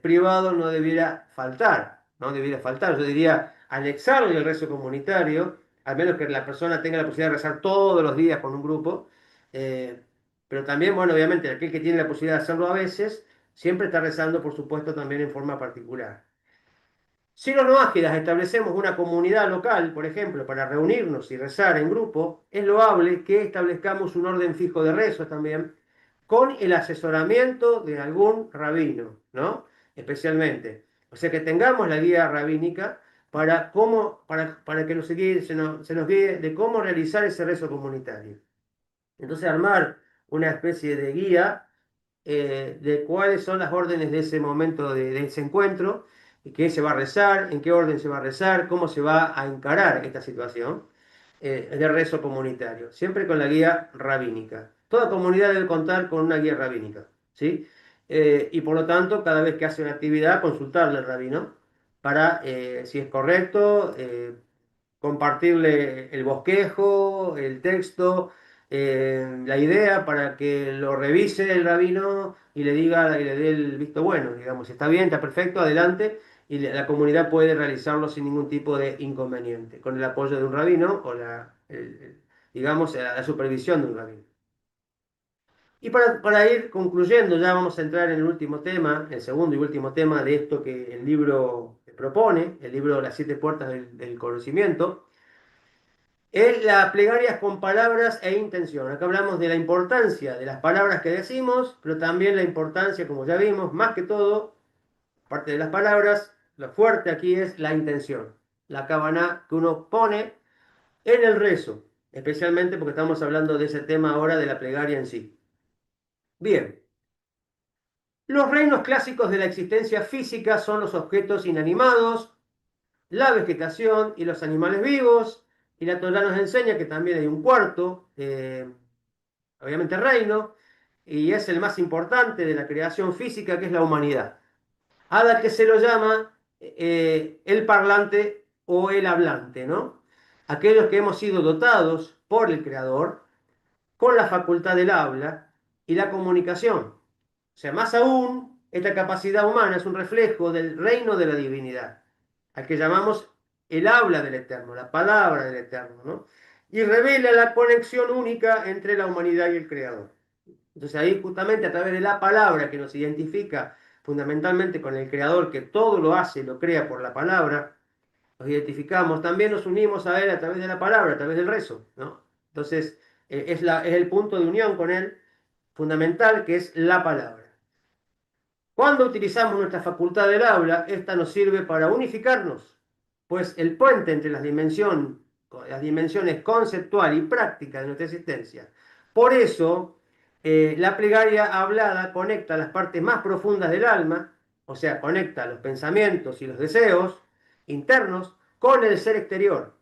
privado no debiera faltar, no debiera faltar. Yo diría anexarlo el rezo comunitario, al menos que la persona tenga la posibilidad de rezar todos los días con un grupo, eh, pero también, bueno, obviamente aquel que tiene la posibilidad de hacerlo a veces, siempre está rezando, por supuesto, también en forma particular. Si los noágidas establecemos una comunidad local, por ejemplo, para reunirnos y rezar en grupo, es loable que establezcamos un orden fijo de rezos también, con el asesoramiento de algún rabino, ¿no? Especialmente. O sea, que tengamos la guía rabínica para que se nos guíe de cómo realizar ese rezo comunitario. Entonces, armar una especie de guía de cuáles son las órdenes de ese momento, de ese encuentro, y qué se va a rezar, en qué orden se va a rezar, cómo se va a encarar esta situación de rezo comunitario, siempre con la guía rabínica. Toda comunidad debe contar con una guía rabínica, ¿sí? Y por lo tanto, cada vez que hace una actividad, consultarle al rabino para, si es correcto, compartirle el bosquejo, el texto, la idea para que lo revise el rabino y le diga y le dé el visto bueno, digamos, está bien, está perfecto, adelante, y la comunidad puede realizarlo sin ningún tipo de inconveniente, con el apoyo de un rabino o digamos, la supervisión de un rabino. Y para ir concluyendo, ya vamos a entrar en el último tema, el segundo y último tema de esto que el libro propone, el libro Las siete puertas del conocimiento. Es la plegaria con palabras e intención. Acá hablamos de la importancia de las palabras que decimos, pero también la importancia, como ya vimos, más que todo, aparte de las palabras, lo fuerte aquí es la intención, la cabana que uno pone en el rezo, especialmente porque estamos hablando de ese tema ahora de la plegaria en sí. Bien, los reinos clásicos de la existencia física son los objetos inanimados, la vegetación y los animales vivos, y la Torá nos enseña que también hay un cuarto, obviamente reino, y es el más importante de la creación física, que es la humanidad, a la que se lo llama el parlante o el hablante, ¿no? Aquellos que hemos sido dotados por el Creador con la facultad del habla y la comunicación. O sea, más aún, esta capacidad humana es un reflejo del reino de la divinidad, al que llamamos el habla del Eterno, la palabra del Eterno, ¿no? Y revela la conexión única entre la humanidad y el Creador. Entonces ahí justamente a través de la palabra que nos identifica fundamentalmente con el Creador, que todo lo hace, lo crea por la palabra, nos identificamos, también nos unimos a Él a través de la palabra, a través del rezo, ¿no? Entonces es el punto de unión con Él fundamental, que es la palabra. Cuando utilizamos nuestra facultad del habla, esta nos sirve para unificarnos, pues el puente entre las dimensiones conceptual y práctica de nuestra existencia. Por eso, la plegaria hablada conecta las partes más profundas del alma, o sea, conecta los pensamientos y los deseos internos con el ser exterior,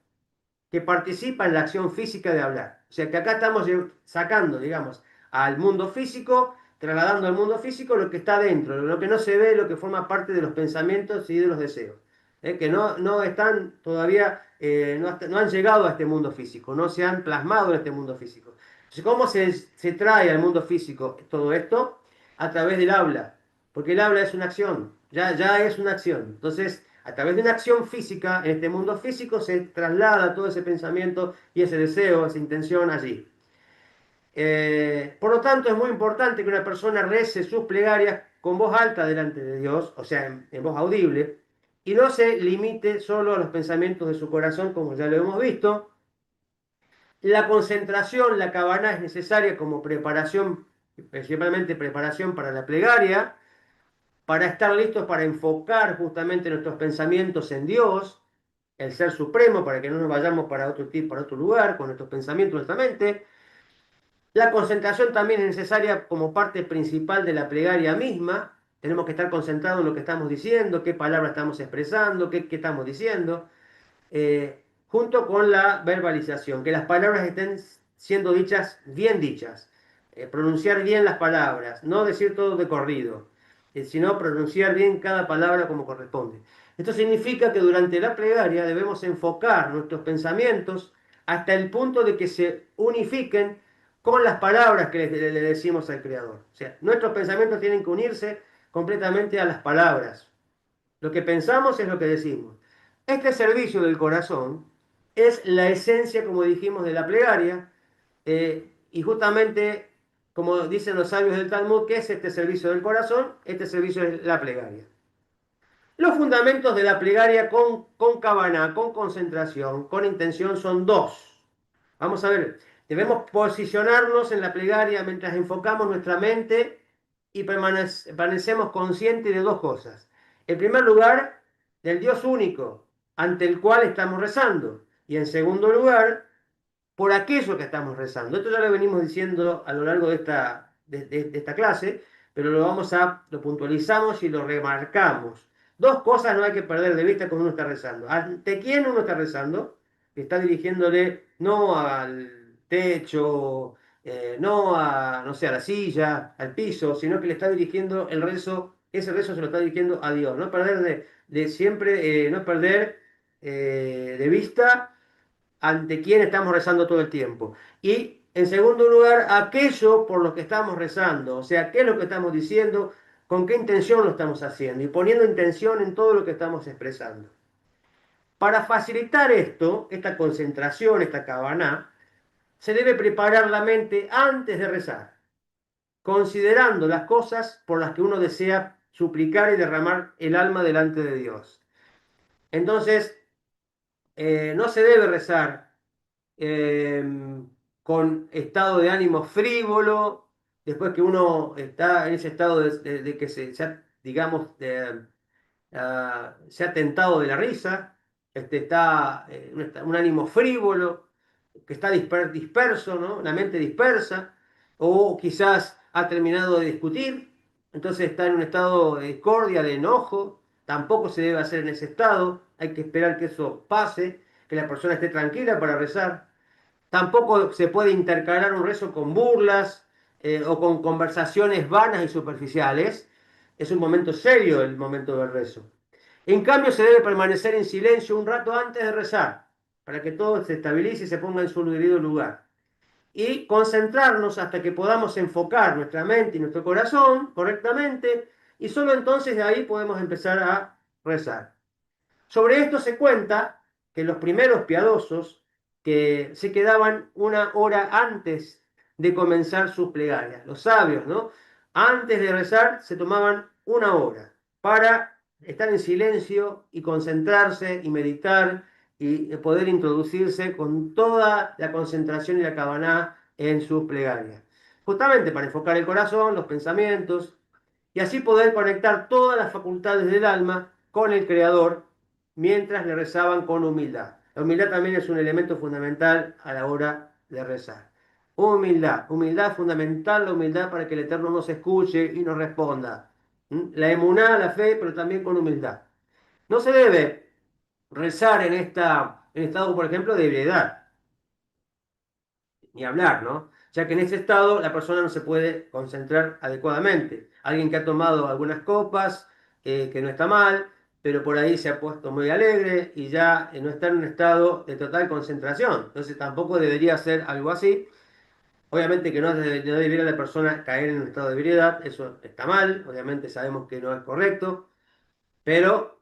que participa en la acción física de hablar. O sea que acá estamos sacando, digamos, al mundo físico, trasladando al mundo físico lo que está dentro, lo que no se ve, lo que forma parte de los pensamientos y de los deseos. Que no están todavía, no han llegado a este mundo físico, no se han plasmado en este mundo físico. Entonces, ¿cómo se trae al mundo físico todo esto? A través del habla, porque el habla es una acción, ya es una acción. Entonces, a través de una acción física, en este mundo físico, se traslada todo ese pensamiento y ese deseo, esa intención allí. Por lo tanto, es muy importante que una persona rece sus plegarias con voz alta delante de Dios, o sea, en voz audible, y no se limite solo a los pensamientos de su corazón, como ya lo hemos visto. La concentración, la cabana es necesaria como preparación, principalmente preparación para la plegaria, para estar listos para enfocar justamente nuestros pensamientos en Dios, el Ser Supremo, para que no nos vayamos para otro tipo, para otro lugar con nuestros pensamientos, nuestra mente. La concentración también es necesaria como parte principal de la plegaria misma. Tenemos que estar concentrados en lo que estamos diciendo, qué palabras estamos expresando, qué estamos diciendo, junto con la verbalización, que las palabras estén siendo dichas, bien dichas, pronunciar bien las palabras, no decir todo de corrido, sino pronunciar bien cada palabra como corresponde. Esto significa que durante la plegaria debemos enfocar nuestros pensamientos hasta el punto de que se unifiquen con las palabras que le decimos al Creador. O sea, nuestros pensamientos tienen que unirse completamente a las palabras. Lo que pensamos es lo que decimos. Este servicio del corazón es la esencia, como dijimos, de la plegaria, y justamente, como dicen los sabios del Talmud, ¿qué es este servicio del corazón? Este servicio es la plegaria. Los fundamentos de la plegaria con kavaná, con concentración, con intención, son dos. Vamos a ver, debemos posicionarnos en la plegaria mientras enfocamos nuestra mente y permanecemos conscientes de dos cosas. En primer lugar, del Dios único ante el cual estamos rezando. Y en segundo lugar, por aquello que estamos rezando. Esto ya lo venimos diciendo a lo largo de esta clase, pero lo puntualizamos y lo remarcamos. Dos cosas no hay que perder de vista cuando uno está rezando. ¿Ante quién uno está rezando? Está dirigiéndole no al techo, no a, no sé, a la silla, al piso, sino que le está dirigiendo el rezo, ese rezo se lo está dirigiendo a Dios. No perder de siempre, no perder de vista ante quién estamos rezando todo el tiempo. Y en segundo lugar, aquello por lo que estamos rezando, o sea, qué es lo que estamos diciendo, con qué intención lo estamos haciendo y poniendo intención en todo lo que estamos expresando. Para facilitar esto, esta concentración, esta kavaná, se debe preparar la mente antes de rezar, considerando las cosas por las que uno desea suplicar y derramar el alma delante de Dios. Entonces, no se debe rezar eh, con estado de ánimo frívolo, después que uno está en ese estado de que digamos, se ha tentado de la risa, está un ánimo frívolo, que está disperso, ¿no? La mente dispersa, o quizás ha terminado de discutir, entonces está en un estado de discordia, de enojo, tampoco se debe hacer en ese estado, hay que esperar que eso pase, que la persona esté tranquila para rezar. Tampoco se puede intercalar un rezo con burlas o con conversaciones vanas y superficiales. Es un momento serio el momento del rezo. En cambio, se debe permanecer en silencio un rato antes de rezar, para que todo se estabilice y se ponga en su debido lugar. Y concentrarnos hasta que podamos enfocar nuestra mente y nuestro corazón correctamente, y solo entonces de ahí podemos empezar a rezar. Sobre esto se cuenta que los primeros piadosos que se quedaban una hora antes de comenzar sus plegarias, los sabios, ¿no? Antes de rezar se tomaban una hora para estar en silencio y concentrarse y meditar y poder introducirse con toda la concentración y la kavaná en sus plegarias. Justamente para enfocar el corazón, los pensamientos y así poder conectar todas las facultades del alma con el Creador mientras le rezaban con humildad. La humildad también es un elemento fundamental a la hora de rezar. Humildad, humildad fundamental, la humildad para que el Eterno nos escuche y nos responda. La emuná, la fe, pero también con humildad. No se debe rezar en estado, por ejemplo, de ebriedad, ni hablar, ¿no? Ya que en ese estado la persona no se puede concentrar adecuadamente. Alguien que ha tomado algunas copas, que no está mal, pero por ahí se ha puesto muy alegre y ya no está en un estado de total concentración. Entonces tampoco debería ser algo así. Obviamente que no debería la persona caer en un estado de ebriedad, eso está mal, obviamente sabemos que no es correcto. Pero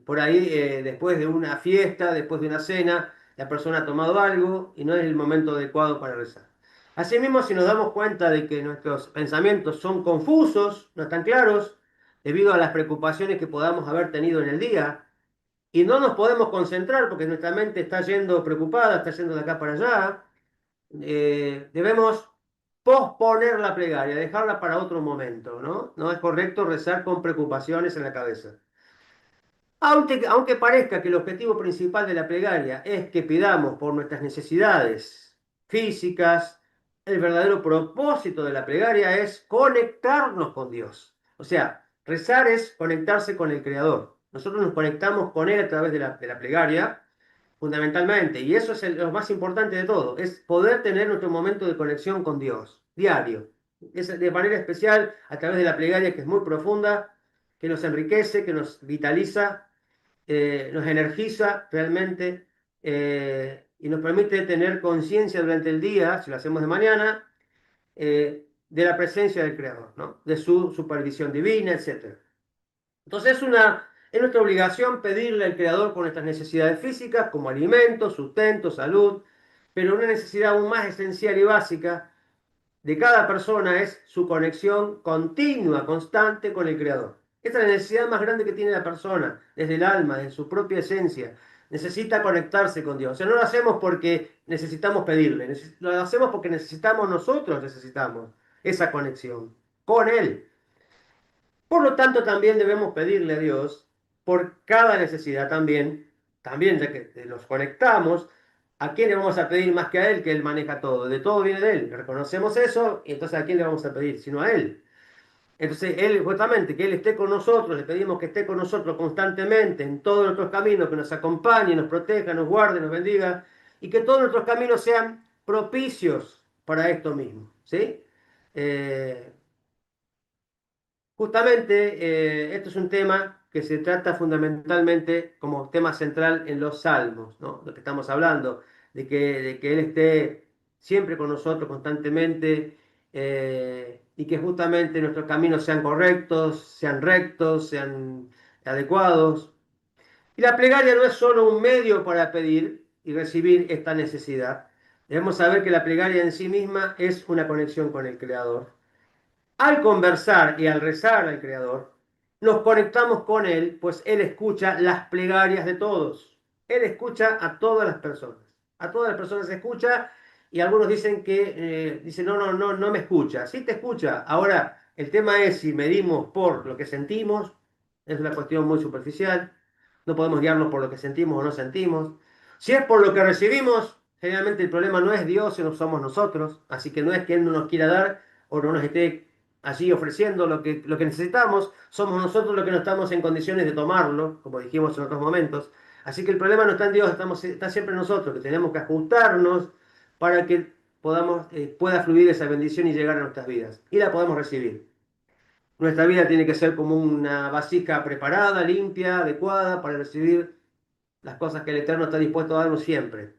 por ahí, después de una fiesta, después de una cena, la persona ha tomado algo y no es el momento adecuado para rezar. Asimismo, si nos damos cuenta de que nuestros pensamientos son confusos, no están claros, debido a las preocupaciones que podamos haber tenido en el día, y no nos podemos concentrar porque nuestra mente está yendo preocupada, está yendo de acá para allá, debemos posponer la plegaria, dejarla para otro momento, ¿no? No es correcto rezar con preocupaciones en la cabeza. Aunque parezca que el objetivo principal de la plegaria es que pidamos por nuestras necesidades físicas, el verdadero propósito de la plegaria es conectarnos con Dios. O sea, rezar es conectarse con el Creador. Nosotros nos conectamos con Él a través de la plegaria, fundamentalmente, y eso es lo más importante de todo, es poder tener nuestro momento de conexión con Dios, diario. Es de manera especial a través de la plegaria, que es muy profunda, que nos enriquece, que nos vitaliza, nos energiza realmente, y nos permite tener conciencia durante el día, si lo hacemos de mañana, de la presencia del Creador, ¿no? De su supervisión divina, etc. Entonces es nuestra obligación pedirle al Creador por nuestras necesidades físicas, como alimento, sustento, salud, pero una necesidad aún más esencial y básica de cada persona es su conexión continua, constante con el Creador. Esta es la necesidad más grande que tiene la persona, desde el alma, desde su propia esencia. Necesita conectarse con Dios. O sea, no lo hacemos porque necesitamos pedirle, lo hacemos porque necesitamos esa conexión con Él. Por lo tanto, también debemos pedirle a Dios por cada necesidad también ya que nos conectamos, ¿a quién le vamos a pedir más que a Él, que Él maneja todo? De todo viene de Él. Reconocemos eso, y entonces ¿a quién le vamos a pedir? Sino a Él. Entonces, Él, justamente, que Él esté con nosotros, le pedimos que esté con nosotros constantemente en todos nuestros caminos, que nos acompañe, nos proteja, nos guarde, nos bendiga, y que todos nuestros caminos sean propicios para esto mismo, ¿sí? Eh, Justamente, esto es un tema que se trata fundamentalmente como tema central en los salmos, ¿no? Lo que estamos hablando, de que Él esté siempre con nosotros constantemente, y que justamente nuestros caminos sean correctos, sean rectos, sean adecuados. Y la plegaria no es solo un medio para pedir y recibir esta necesidad. Debemos saber que la plegaria en sí misma es una conexión con el Creador. Al conversar y al rezar al Creador, nos conectamos con Él, pues Él escucha las plegarias de todos. Él escucha a todas las personas. A todas las personas escucha, y algunos dicen dicen, no, no, no, no me escucha. Sí te escucha. Ahora, el tema es si medimos por lo que sentimos, es una cuestión muy superficial. No podemos guiarnos por lo que sentimos o no sentimos. Si es por lo que recibimos, generalmente el problema no es Dios, sino somos nosotros. Así que no es que Él no nos quiera dar o no nos esté allí ofreciendo lo que necesitamos, somos nosotros los que no estamos en condiciones de tomarlo, como dijimos en otros momentos. Así que el problema no está en Dios, está siempre en nosotros, que tenemos que ajustarnos para que pueda fluir esa bendición y llegar a nuestras vidas. Y la podemos recibir. Nuestra vida tiene que ser como una vasija preparada, limpia, adecuada para recibir las cosas que el Eterno está dispuesto a darnos siempre.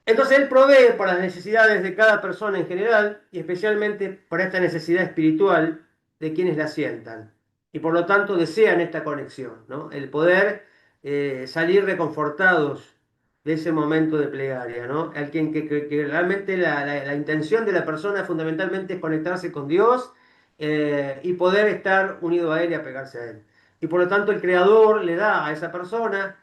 Entonces Él provee para las necesidades de cada persona en general y especialmente para esta necesidad espiritual de quienes la sientan. Y por lo tanto desean esta conexión, ¿no? El poder salir reconfortados de ese momento de plegaria, ¿no? Que realmente la intención de la persona fundamentalmente es conectarse con Dios, y poder estar unido a Él y apegarse a Él. Y por lo tanto el Creador le da a esa persona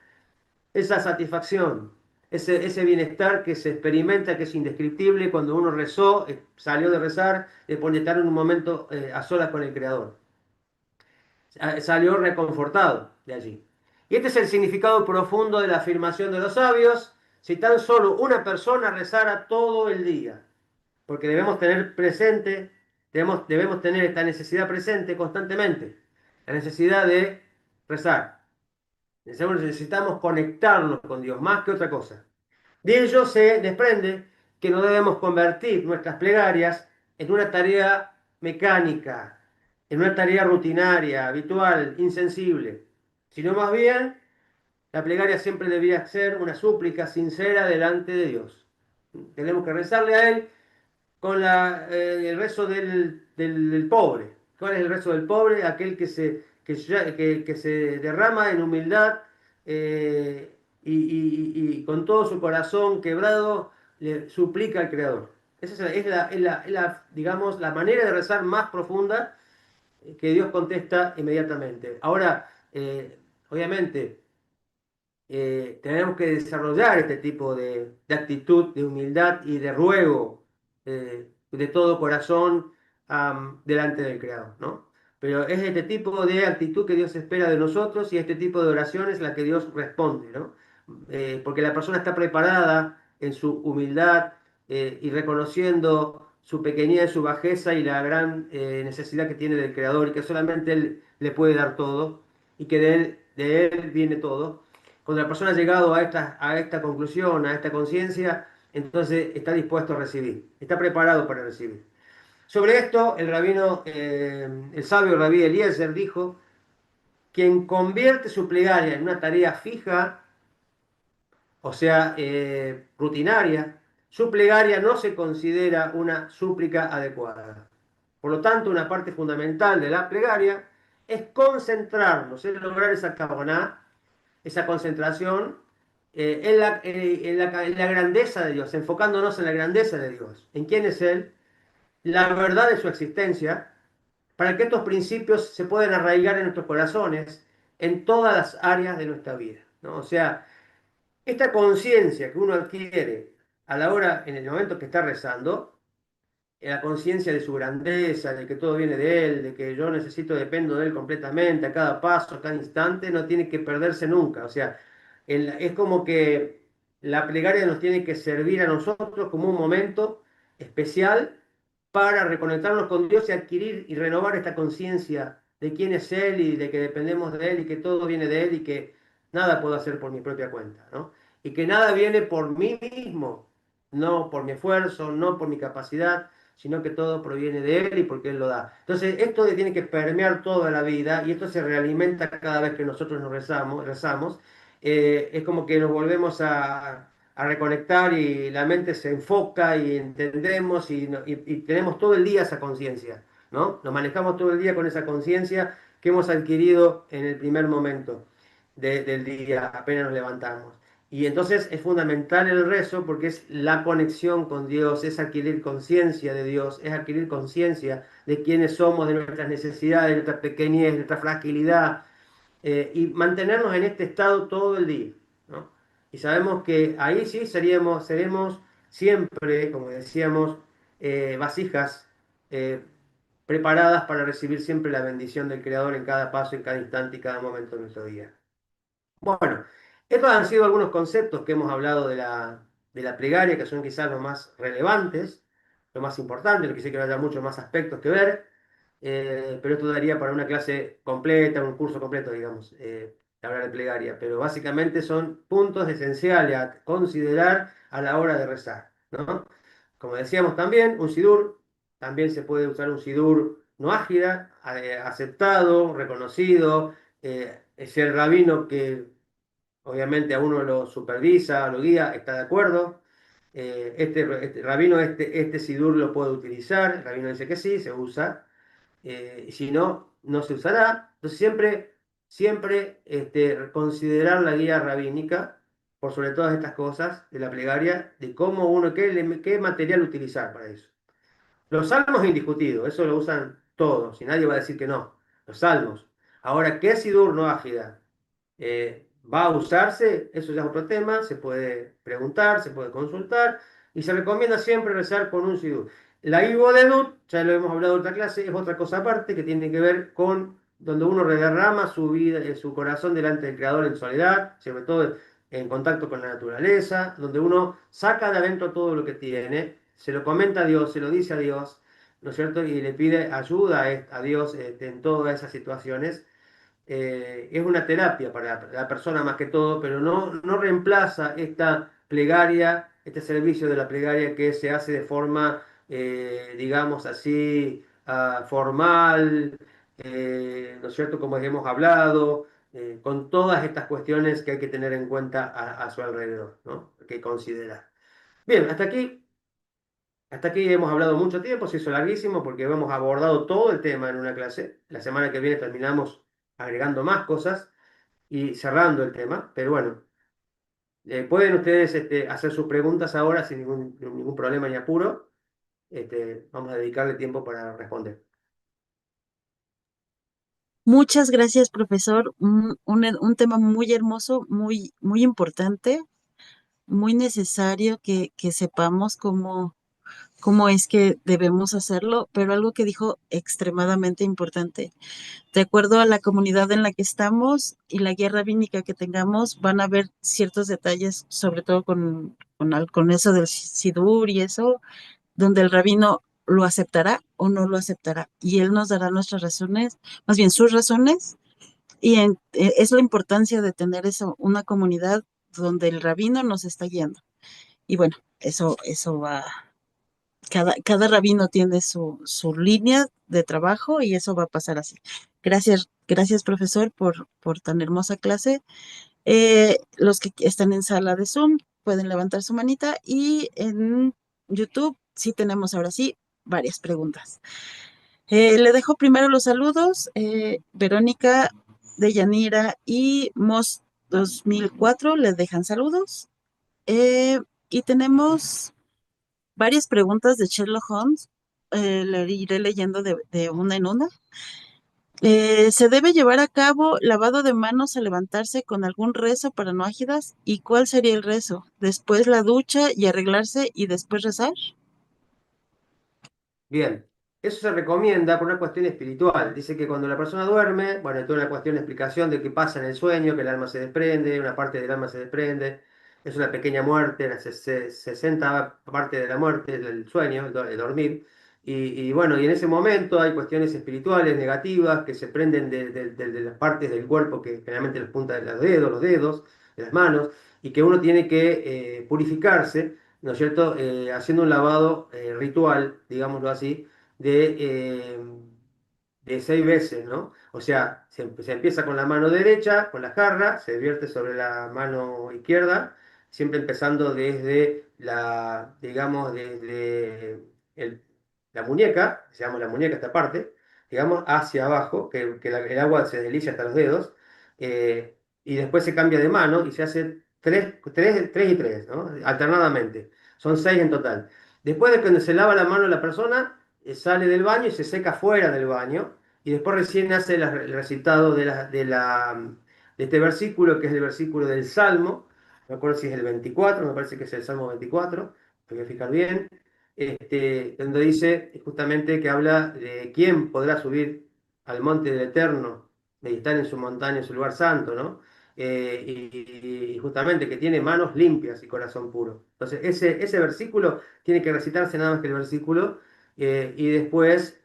esa satisfacción, ese bienestar que se experimenta, que es indescriptible cuando uno rezó, salió de rezar, después de estar en un momento a solas con el Creador. Salió reconfortado de allí. Y este es el significado profundo de la afirmación de los sabios: si tan solo una persona rezara todo el día, porque debemos tener presente, debemos tener esta necesidad presente constantemente, la necesidad de rezar. Necesitamos conectarnos con Dios más que otra cosa. De ello se desprende que no debemos convertir nuestras plegarias en una tarea mecánica, en una tarea rutinaria, habitual, insensible, sino más bien la plegaria siempre debería ser una súplica sincera delante de Dios. Tenemos que rezarle a Él con el rezo del pobre. ¿Cuál es el rezo del pobre? Aquel que se derrama en humildad, y con todo su corazón quebrado le suplica al Creador. Esa digamos, la manera de rezar más profunda, que Dios contesta inmediatamente. Ahora, obviamente, tenemos que desarrollar este tipo de actitud, de humildad y de ruego, de todo corazón delante del Creador, ¿no? Pero es este tipo de actitud que Dios espera de nosotros y este tipo de oraciones la que Dios responde, ¿no? Porque la persona está preparada en su humildad y reconociendo su pequeñez, su bajeza y la gran necesidad que tiene del Creador y que solamente Él le puede dar todo y que de él viene todo. Cuando la persona ha llegado a esta conclusión, a esta conciencia, entonces está dispuesto a recibir, está preparado para recibir. Sobre esto, el sabio Rabí Eliezer dijo: quien convierte su plegaria en una tarea fija, o sea, rutinaria, su plegaria no se considera una súplica adecuada. Por lo tanto, una parte fundamental de la plegaria es concentrarnos en lograr esa kavaná, esa concentración en la grandeza de Dios, enfocándonos en la grandeza de Dios, en quién es Él, la verdad de su existencia, para que estos principios se puedan arraigar en nuestros corazones en todas las áreas de nuestra vida, ¿no? O sea, esta conciencia que uno adquiere a la hora, en el momento que está rezando, la conciencia de su grandeza, de que todo viene de Él, de que yo necesito, dependo de Él completamente, a cada paso, a cada instante, no tiene que perderse nunca. O sea, es como que la plegaria nos tiene que servir a nosotros como un momento especial para reconectarnos con Dios y adquirir y renovar esta conciencia de quién es Él y de que dependemos de Él y que todo viene de Él y que nada puedo hacer por mi propia cuenta, ¿no? Y que nada viene por mí mismo, no por mi esfuerzo, no por mi capacidad, sino que todo proviene de Él y porque Él lo da. Entonces, esto tiene que permear toda la vida y esto se realimenta cada vez que nosotros nos rezamos. Es como que nos volvemos a reconectar y la mente se enfoca y entendemos y tenemos todo el día esa conciencia, ¿no? Nos manejamos todo el día con esa conciencia que hemos adquirido en el primer momento del día, apenas nos levantamos. Y entonces es fundamental el rezo porque es la conexión con Dios, es adquirir conciencia de Dios, es adquirir conciencia de quiénes somos, de nuestras necesidades, de nuestra pequeñez, de nuestra fragilidad, y mantenernos en este estado todo el día, ¿no? Y sabemos que ahí sí seremos siempre, como decíamos, vasijas eh, preparadas para recibir siempre la bendición del Creador en cada paso, en cada instante y cada momento de nuestro día. Bueno, estos han sido algunos conceptos que hemos hablado de la plegaria, que son quizás los más relevantes, lo más importante, lo que sí que haya muchos más aspectos que ver, pero esto daría para una clase completa, un curso completo, digamos, hablar de plegaria, pero básicamente son puntos esenciales a considerar a la hora de rezar, ¿no? Como decíamos también, un sidur, también se puede usar un sidur no ágida, aceptado, reconocido, si el rabino que obviamente a uno lo supervisa, lo guía, está de acuerdo. Este rabino, este sidur lo puede utilizar, el rabino dice que sí, se usa. Y si no, no se usará. Entonces siempre considerar la guía rabínica por sobre todas estas cosas de la plegaria, de cómo uno, qué material utilizar para eso. Los salmos indiscutidos, eso lo usan todos y nadie va a decir que no. Los salmos. Ahora, ¿qué sidur no ágida va a usarse? Eso ya es otro tema, se puede preguntar, se puede consultar y se recomienda siempre rezar con un sidur. La Ivo de Dut, ya lo hemos hablado en otra clase, es otra cosa aparte que tiene que ver con donde uno derrama su vida, su corazón delante del Creador en soledad, sobre todo en contacto con la naturaleza, donde uno saca de adentro todo lo que tiene, se lo comenta a Dios, se lo dice a Dios, ¿no es cierto? Y le pide ayuda a Dios en todas esas situaciones. Es una terapia para la persona más que todo, pero no reemplaza esta plegaria, este servicio de la plegaria que se hace de forma, digamos así, formal, ¿no es cierto? Como hemos hablado, con todas estas cuestiones que hay que tener en cuenta a su alrededor, ¿no? Que considerar. Bien, hasta aquí hemos hablado mucho tiempo, se hizo larguísimo porque hemos abordado todo el tema en una clase. La semana que viene terminamos agregando más cosas y cerrando el tema, pero bueno, pueden ustedes hacer sus preguntas ahora sin ningún problema ni apuro. Vamos a dedicarle tiempo para responder. Muchas gracias, profesor. Un tema muy hermoso, muy importante, muy necesario que sepamos cómo es que debemos hacerlo, pero algo que dijo extremadamente importante. De acuerdo a la comunidad en la que estamos y la guía rabínica que tengamos, van a haber ciertos detalles, sobre todo con eso del sidur y eso, donde el rabino lo aceptará o no lo aceptará. Y él nos dará nuestras razones, más bien sus razones, y es la importancia de tener eso, una comunidad donde el rabino nos está guiando. Y bueno, eso va, cada rabino tiene su línea de trabajo y eso va a pasar así. Gracias, profesor, por tan hermosa clase. Los que están en sala de Zoom pueden levantar su manita y en YouTube sí tenemos ahora sí varias preguntas. Le dejo primero los saludos. Verónica Deyanira y Mos 2004 les dejan saludos. Eh, y tenemos varias preguntas de Sherlock Holmes. Le iré leyendo de una en una. ¿Se debe llevar a cabo lavado de manos al levantarse con algún rezo para no ágidas? ¿Y cuál sería el rezo? ¿Después la ducha y arreglarse y después rezar? Bien, eso se recomienda por una cuestión espiritual. Dice que cuando la persona duerme, bueno, hay toda una cuestión de explicación de qué pasa en el sueño, que el alma se desprende, una parte del alma se desprende, es una pequeña muerte, la 60 parte de la muerte, del sueño, el dormir. Y bueno, y en ese momento hay cuestiones espirituales negativas que se prenden de las partes del cuerpo que generalmente las puntas de los dedos, de las manos, y que uno tiene que purificarse, ¿no es cierto? Haciendo un lavado ritual, digámoslo así, de, eh, de 6 veces, ¿no? O sea, se empieza con la mano derecha, con la jarra, se vierte sobre la mano izquierda, siempre empezando desde digamos, desde la muñeca, se llama la muñeca esta parte, digamos, hacia abajo, que el agua se desliza hasta los dedos, y después se cambia de mano y se hace tres y tres, ¿no? Alternadamente. Son 6 en total. Después de que se lava la mano la persona, sale del baño y se seca fuera del baño. Y después recién hace el recitado de este versículo, que es el versículo del Salmo. No me acuerdo si es el 24, me parece que es el Salmo 24, me voy a fijar bien. Donde dice justamente que habla de quién podrá subir al monte del Eterno, meditar en su montaña, en su lugar santo, ¿no? Y justamente que tiene manos limpias y corazón puro. Entonces, ese versículo tiene que recitarse nada más que el versículo, y después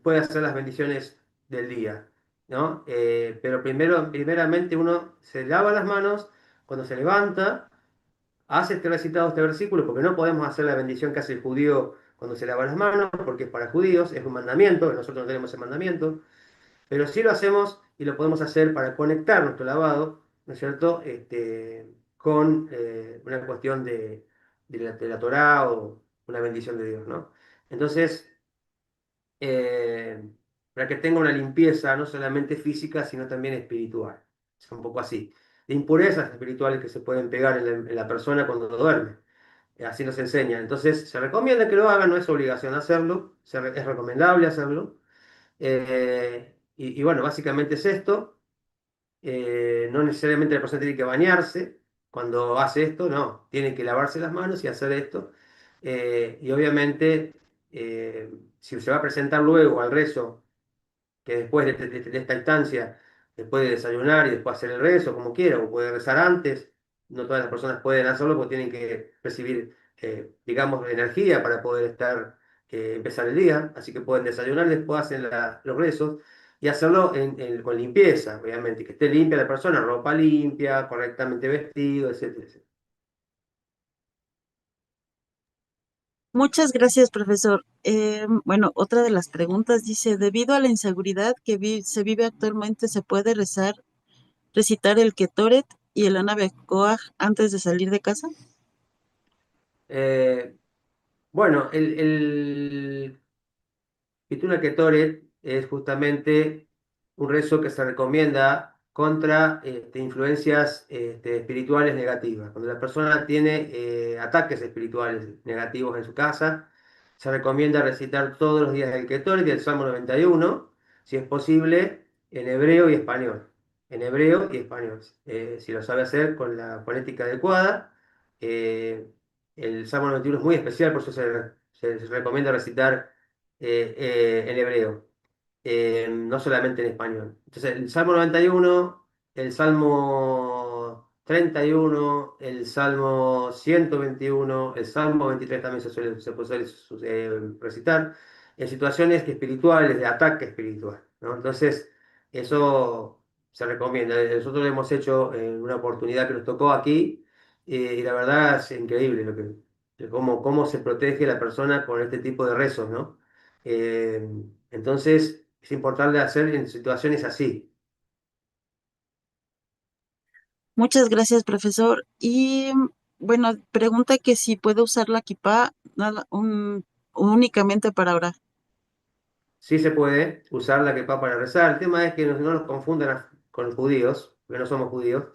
puede hacer las bendiciones del día, ¿no? Pero primeramente uno se lava las manos cuando se levanta, hace este recitado, este versículo, porque no podemos hacer la bendición que hace el judío cuando se lava las manos, porque es para judíos, es un mandamiento, nosotros no tenemos ese mandamiento. Pero sí lo hacemos y lo podemos hacer para conectar nuestro lavado, ¿no es cierto?, con una cuestión de la Torá o una bendición de Dios, ¿no? Entonces, eh, para que tenga una limpieza no solamente física, sino también espiritual. Es un poco así. De impurezas espirituales que se pueden pegar en la persona cuando duerme. Así nos enseña. Entonces, se recomienda que lo hagan, no es obligación hacerlo, es recomendable hacerlo. Y bueno, básicamente es esto. No necesariamente la persona tiene que bañarse cuando hace esto, no, tiene que lavarse las manos y hacer esto. Y obviamente, si se va a presentar luego al rezo, que después de esta instancia, después de desayunar y después hacer el rezo, como quiera, o puede rezar antes, no todas las personas pueden hacerlo porque tienen que recibir, digamos, energía para poder empezar el día, así que pueden desayunar y después hacen los rezos y hacerlo con limpieza, obviamente, que esté limpia la persona, ropa limpia, correctamente vestido, etcétera, etcétera. Muchas gracias, profesor. Bueno, otra de las preguntas dice, debido a la inseguridad que se vive actualmente, ¿se puede recitar el Ketoret y el Ana Bekoach antes de salir de casa? Eh, bueno, el Pituna Ketoret es justamente un rezo que se recomienda contra influencias espirituales negativas. Cuando la persona tiene ataques espirituales negativos en su casa, se recomienda recitar todos los días el Ketoret y el Salmo 91, si es posible, en hebreo y español. En hebreo y español. Si lo sabe hacer con la fonética adecuada. eh, el Salmo 91 es muy especial, por eso se recomienda recitar en hebreo, no solamente en español. Entonces, el Salmo 91, el Salmo 31, el Salmo 121, el Salmo 23 también se puede recitar en situaciones espirituales, de ataque espiritual, ¿no? Entonces, eso se recomienda. Nosotros lo hemos hecho en una oportunidad que nos tocó aquí, y la verdad es increíble cómo se protege la persona con este tipo de rezos, ¿no? Eh, entonces, es importante hacer en situaciones así. Muchas gracias, profesor. Y bueno, pregunta que si puedo usar la kipá únicamente para orar. Sí se puede usar la kepa para rezar. El tema es que no nos confundan con los judíos, porque no somos judíos,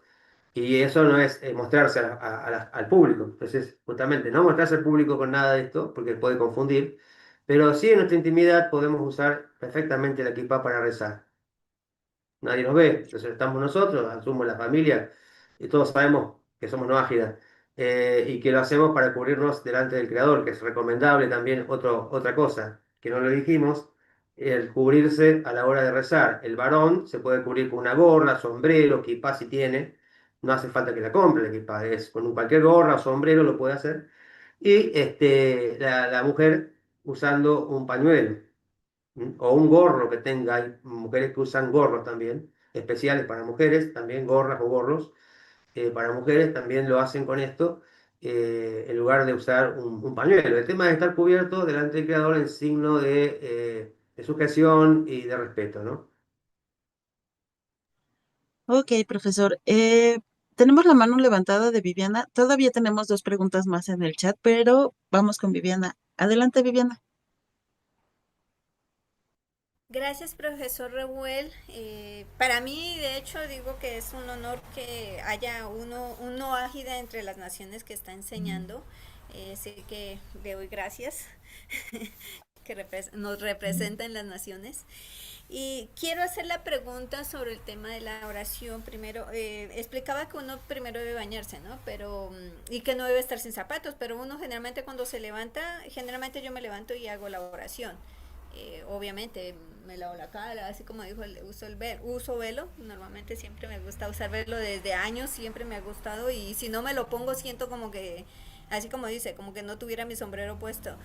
y eso no es mostrarse al público. Entonces, justamente, no mostrarse al público con nada de esto, porque puede confundir, pero sí en nuestra intimidad podemos usar perfectamente la kippah para rezar. Nadie nos ve, entonces estamos nosotros, asumo la familia, y todos sabemos que somos no ágidas, y que lo hacemos para cubrirnos delante del Creador, que es recomendable también otra cosa, que no lo dijimos, el cubrirse a la hora de rezar. El varón se puede cubrir con una gorra, sombrero, kipá si tiene, no hace falta que la compre la kipá, es con cualquier gorra o sombrero lo puede hacer, y la mujer usando un pañuelo. O un gorro que tenga, hay mujeres que usan gorros también, especiales para mujeres, también gorras o gorros para mujeres, también lo hacen con esto, en lugar de usar un pañuelo. El tema es estar cubierto delante del Creador en signo de sujeción y de respeto, ¿no? Ok, profesor. Tenemos la mano levantada de Viviana. Todavía tenemos dos preguntas más en el chat, pero vamos con Viviana. Adelante, Viviana. Gracias, profesor Revuel. Para mí, de hecho, digo que es un honor que haya un Noágida entre las naciones que está enseñando. Así que le doy gracias que nos representa en las naciones. Y quiero hacer la pregunta sobre el tema de la oración. Primero, explicaba que uno primero debe bañarse, ¿no? Pero, y que no debe estar sin zapatos, pero uno generalmente cuando se levanta, generalmente yo me levanto y hago la oración. Obviamente me lavo la cara, así como dijo, uso velo, normalmente siempre me gusta usar velo desde años, siempre me ha gustado y si no me lo pongo siento como que, así como dice, como que no tuviera mi sombrero puesto.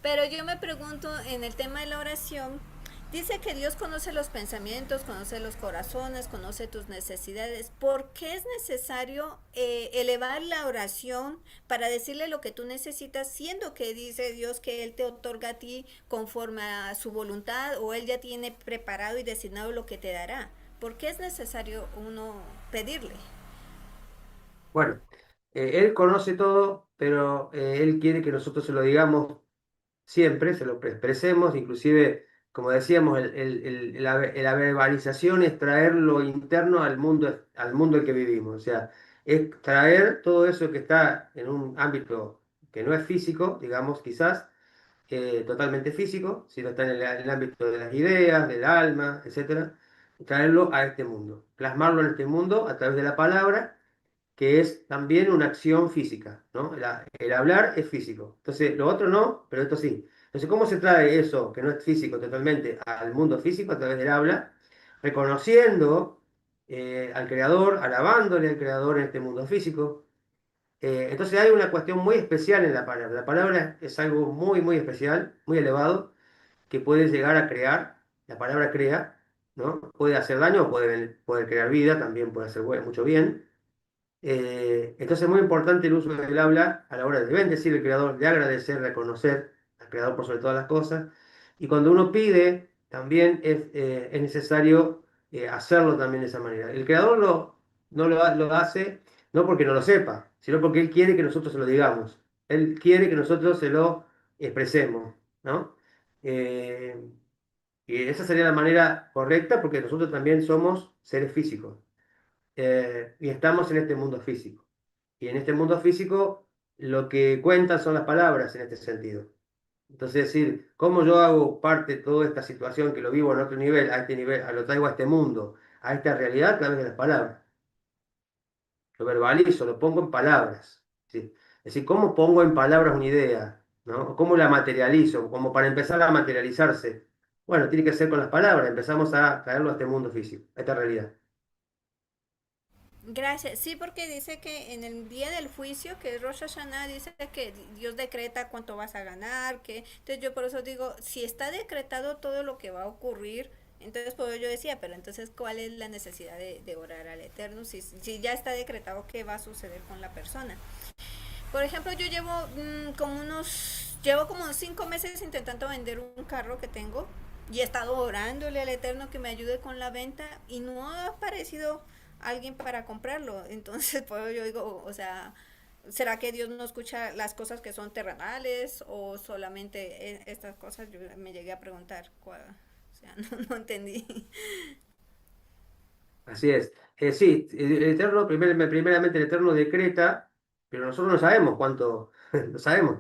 Pero yo me pregunto en el tema de la oración, dice que Dios conoce los pensamientos, conoce los corazones, conoce tus necesidades. ¿Por qué es necesario elevar la oración para decirle lo que tú necesitas, siendo que dice Dios que Él te otorga a ti conforme a su voluntad o Él ya tiene preparado y designado lo que te dará? ¿Por qué es necesario uno pedirle? Bueno, Él conoce todo, pero Él quiere que nosotros se lo digamos siempre, se lo expresemos, inclusive, como decíamos, la verbalización es traer lo interno al mundo en que vivimos, o sea, es traer todo eso que está en un ámbito que no es físico, digamos, quizás, totalmente físico, sino está en el ámbito de las ideas, del alma, etcétera, traerlo a este mundo, plasmarlo en este mundo a través de la palabra, que es también una acción física, ¿no? El hablar es físico. Entonces, lo otro no, pero esto sí. Entonces, ¿cómo se trae eso, que no es físico totalmente, al mundo físico a través del habla? Reconociendo al Creador, alabándole al Creador en este mundo físico. Entonces, hay una cuestión muy especial en la palabra. La palabra es algo muy, muy especial, muy elevado, que puede llegar a crear. La palabra crea, ¿no? Puede hacer daño, puede crear vida, también puede hacer mucho bien. Entonces es muy importante el uso del habla a la hora de bendecir al Creador, de agradecer, reconocer al Creador por sobre todas las cosas. Y cuando uno pide, también es necesario hacerlo también de esa manera. El Creador no lo hace no porque no lo sepa, sino porque Él quiere que nosotros se lo digamos. Él quiere que nosotros se lo expresemos, ¿no? Eh, y esa sería la manera correcta porque nosotros también somos seres físicos, y estamos en este mundo físico. Y en este mundo físico lo que cuentan son las palabras en este sentido. Entonces, decir, ¿cómo yo hago parte de toda esta situación que lo vivo en otro nivel, a este nivel, lo traigo a este mundo, a esta realidad a través de las palabras? Lo verbalizo, lo pongo en palabras, ¿sí? Es decir, ¿cómo pongo en palabras una idea? ¿No? ¿Cómo la materializo? Como para empezar a materializarse. Bueno, tiene que ser con las palabras, empezamos a traerlo a este mundo físico, a esta realidad. Gracias. Sí, porque dice que en el día del juicio, que es Rosh Hashanah, dice que Dios decreta cuánto vas a ganar, que entonces yo por eso digo, si está decretado todo lo que va a ocurrir, entonces pues yo decía, pero entonces ¿cuál es la necesidad de orar al Eterno si ya está decretado qué va a suceder con la persona? Por ejemplo, yo llevo llevo como unos 5 meses intentando vender un carro que tengo y he estado orándole al Eterno que me ayude con la venta y no ha aparecido alguien para comprarlo. Entonces, pues yo digo, o sea, ¿será que Dios no escucha las cosas que son terrenales o solamente estas cosas? Yo me llegué a preguntar, o sea, no entendí. Así es. Sí, el Eterno, primeramente el Eterno decreta, pero nosotros no sabemos cuánto, no sabemos.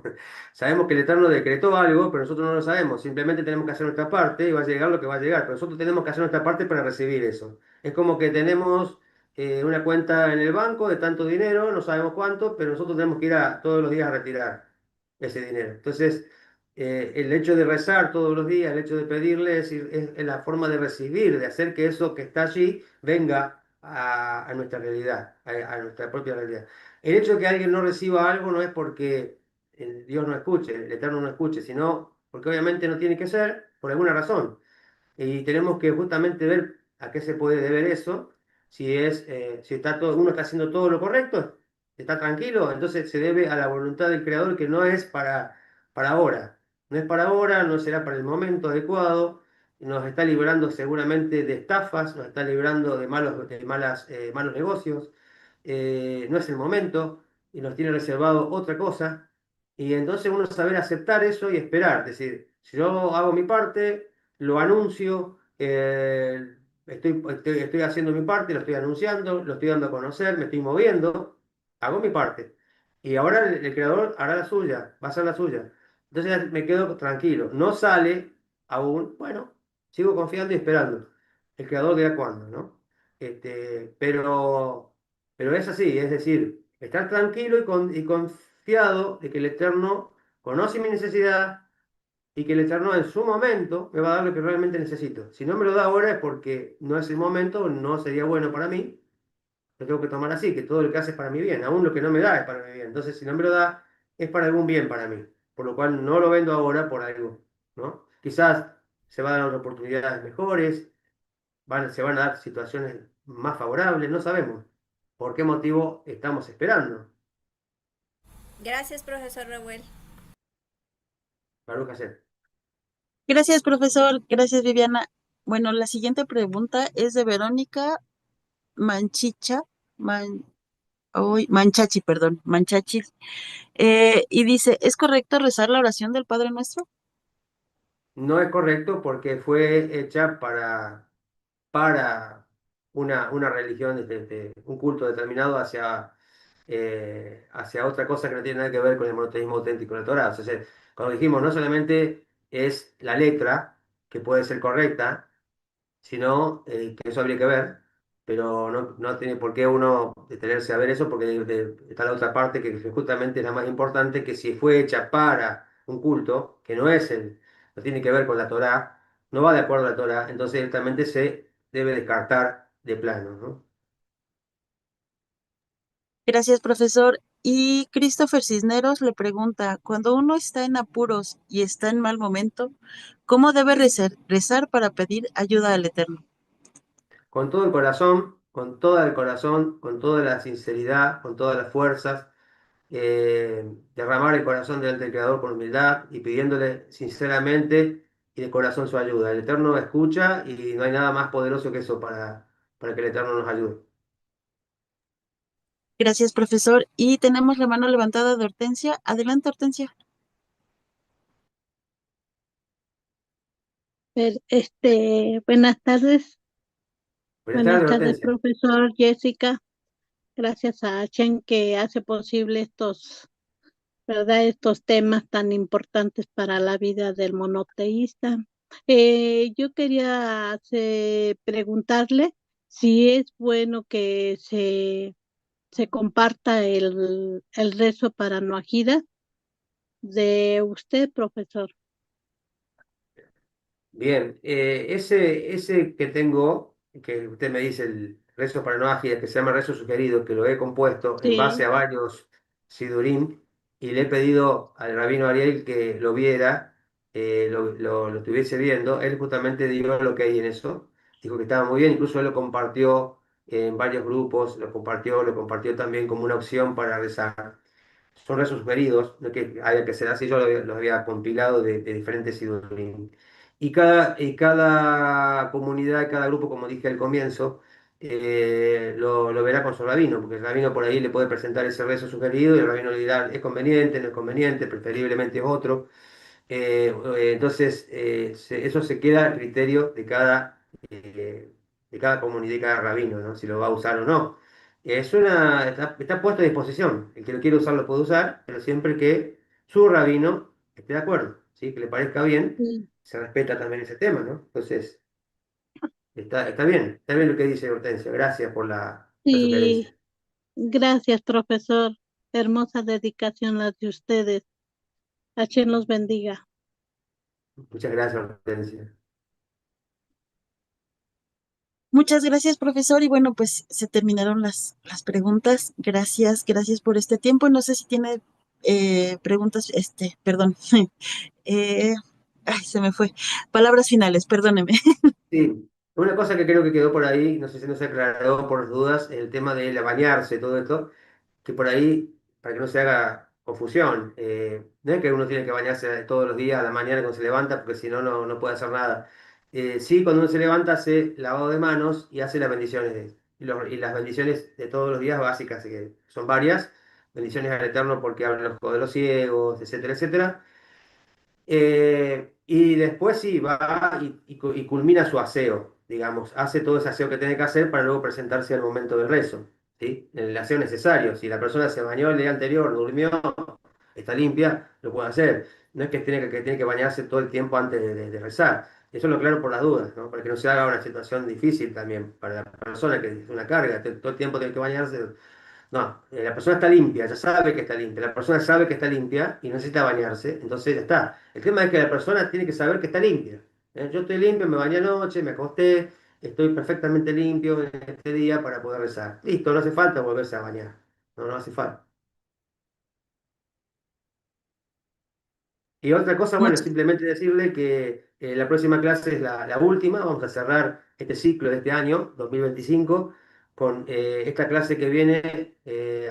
Sabemos que el Eterno decretó algo, pero nosotros no lo sabemos. Simplemente tenemos que hacer nuestra parte y va a llegar lo que va a llegar, pero nosotros tenemos que hacer nuestra parte para recibir eso. Es como que tenemos una cuenta en el banco de tanto dinero, no sabemos cuánto, pero nosotros tenemos que ir todos los días a retirar ese dinero. Entonces, el hecho de rezar todos los días, el hecho de pedirle, es la forma de recibir, de hacer que eso que está allí venga a nuestra realidad, a nuestra propia realidad. El hecho de que alguien no reciba algo no es porque Dios no escuche, el Eterno no escuche, sino porque obviamente no tiene que ser por alguna razón. Y tenemos que justamente ver a qué se puede deber eso. Si está todo, uno está haciendo todo lo correcto, está tranquilo, entonces se debe a la voluntad del Creador que no es para ahora. No es para ahora, no será para el momento adecuado. Nos está librando seguramente de estafas, nos está librando malos negocios. No es el momento y nos tiene reservado otra cosa. Y entonces uno saber aceptar eso y esperar. Es decir, si yo hago mi parte, lo anuncio, estoy haciendo mi parte, lo estoy anunciando, lo estoy dando a conocer, me estoy moviendo, hago mi parte. Y ahora el creador hará la suya, va a hacer la suya. Entonces ya me quedo tranquilo. No sale aún, bueno, sigo confiando y esperando. El creador dirá cuándo, ¿no? Pero es así, es decir, estar tranquilo y confiado de que el Eterno conoce mi necesidad y que el Eterno en su momento me va a dar lo que realmente necesito. Si no me lo da ahora es porque no es el momento, no sería bueno para mí. Lo tengo que tomar así, que todo lo que hace es para mi bien, aún lo que no me da es para mi bien. Entonces, si no me lo da, es para algún bien para mí. Por lo cual no lo vendo ahora por algo, ¿no? Quizás se van a dar oportunidades mejores, se van a dar situaciones más favorables, no sabemos por qué motivo estamos esperando. Gracias, profesor Reuel. Baruch Hashem. Gracias, profesor. Gracias, Viviana. Bueno, la siguiente pregunta es de Verónica Manchicha, Manchachi, perdón, Manchachi. Y dice, ¿es correcto rezar la oración del Padre Nuestro? No es correcto porque fue hecha para una religión, un culto determinado hacia otra cosa que no tiene nada que ver con el monoteísmo auténtico de la Torah. O sea, cuando dijimos, no solamente es la letra, que puede ser correcta, sino que eso habría que ver, pero no tiene por qué uno detenerse a ver eso, porque está la otra parte que justamente es la más importante, que si fue hecha para un culto, que no tiene que ver con la Torá, no va de acuerdo a la Torá, entonces directamente se debe descartar de plano, ¿no? Gracias, profesor. Y Christopher Cisneros le pregunta, cuando uno está en apuros y está en mal momento, ¿cómo debe rezar para pedir ayuda al Eterno? Con todo el corazón, con todo el corazón, con toda la sinceridad, con todas las fuerzas, derramar el corazón delante del Creador con humildad y pidiéndole sinceramente y de corazón su ayuda. El Eterno escucha y no hay nada más poderoso que eso para que el Eterno nos ayude. Gracias, profesor. Y tenemos la mano levantada de Hortensia. Adelante, Hortensia. Buenas buenas tardes, tardes, Hortensia. profesor Jessica. Gracias a Chen que hace posible ¿verdad? Estos temas tan importantes para la vida del monoteísta. Yo quería preguntarle si es bueno que se se comparta el rezo para Noahida de usted, profesor. Bien, ese que tengo, que usted me dice, el rezo para no ágiles, que se llama rezo sugerido, que lo he compuesto en base Sí, a varios sidurín, y le he pedido al rabino Ariel que lo viera, lo estuviese viendo. Él justamente dio lo que hay en eso, dijo que estaba muy bien, incluso él lo compartió en varios grupos, lo compartió también como una opción para rezar. Son rezos sugeridos, no que haya que ser así, yo los había compilado de diferentes sidurín. Y cada comunidad, cada grupo, como dije al comienzo, lo verá con su rabino, porque el rabino por ahí le puede presentar ese rezo sugerido y el rabino le dirá, es conveniente, no es conveniente, preferiblemente es otro. Entonces, eso se queda al criterio de cada comunidad y cada rabino, ¿no? Si lo va a usar o no. Está puesto a disposición. El que lo quiere usar lo puede usar, pero siempre que su rabino esté de acuerdo, ¿sí? Que le parezca bien, sí, se respeta también ese tema, ¿no? Entonces, está bien lo que dice Hortensia. Gracias por la sugerencia. sí, gracias, profesor. Hermosa dedicación la de ustedes. Hashem los bendiga. Muchas gracias, Hortensia. Muchas gracias, profesor. Y bueno, pues se terminaron las preguntas. Gracias, gracias por este tiempo. No sé si tiene preguntas, perdón. Eh, ay, se me fue. Palabras finales, perdóneme. Sí, una cosa que creo que quedó por ahí, no sé si no se aclaró por dudas, el tema de la bañarse, todo esto, que por ahí, para que no se haga confusión, no es que uno tiene que bañarse todos los días a la mañana cuando se levanta, porque si no, no puede hacer nada. Sí, cuando uno se levanta hace lavado de manos y hace las bendiciones, y las bendiciones de todos los días básicas, que son varias, bendiciones al Eterno porque abren los ojos de los ciegos, etcétera, etcétera. Y después sí, va y culmina su aseo, digamos, hace todo ese aseo que tiene que hacer para luego presentarse al momento del rezo, ¿sí? El aseo necesario. Si la persona se bañó el día anterior, durmió, está limpia, lo puede hacer. No es que tiene que bañarse todo el tiempo antes de rezar. Eso lo aclaro por las dudas, ¿no? Para que no se haga una situación difícil también para la persona, que es una carga, todo el tiempo tiene que bañarse. No, la persona está limpia, ya sabe que está limpia, la persona sabe que está limpia y no necesita bañarse, entonces ya está. El tema es que la persona tiene que saber que está limpia. Yo estoy limpio, me bañé anoche, me acosté, estoy perfectamente limpio en este día para poder rezar. Listo, no hace falta volverse a bañar. No hace falta. Y otra cosa, bueno, Muchas, simplemente decirle que la próxima clase es la última, vamos a cerrar este ciclo de este año, 2025, con esta clase que viene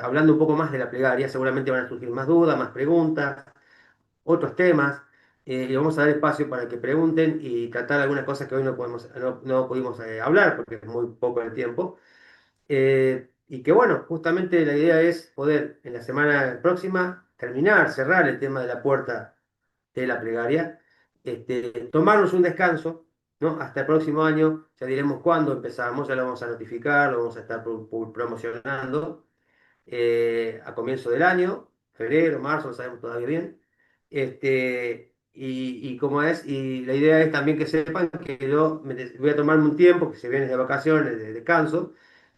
hablando un poco más de la plegaria. Seguramente van a surgir más dudas, más preguntas, otros temas, y vamos a dar espacio para que pregunten y tratar algunas cosas que hoy no pudimos hablar porque es muy poco el tiempo. Y que bueno, justamente la idea es poder en la semana próxima terminar, cerrar el tema de la puerta de la plegaria, tomarnos un descanso, ¿no? Hasta el próximo año, ya diremos cuándo empezamos, ya lo vamos a notificar, lo vamos a estar promocionando a comienzo del año, febrero, marzo, no sabemos todavía bien. Y cómo es, y la idea es también que sepan que yo voy a tomarme un tiempo, que se viene de vacaciones, de descanso,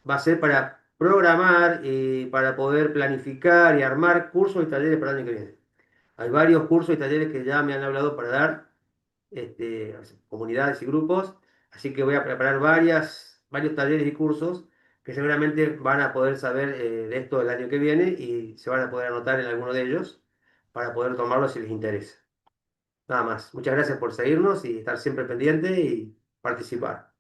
va a ser para programar y para poder planificar y armar cursos y talleres para el año que viene. Hay varios cursos y talleres que ya me han hablado para dar, comunidades y grupos, así que voy a preparar varios talleres y cursos que seguramente van a poder saber de esto el año que viene y se van a poder anotar en alguno de ellos para poder tomarlos si les interesa. Nada más. Muchas gracias por seguirnos y estar siempre pendiente y participar.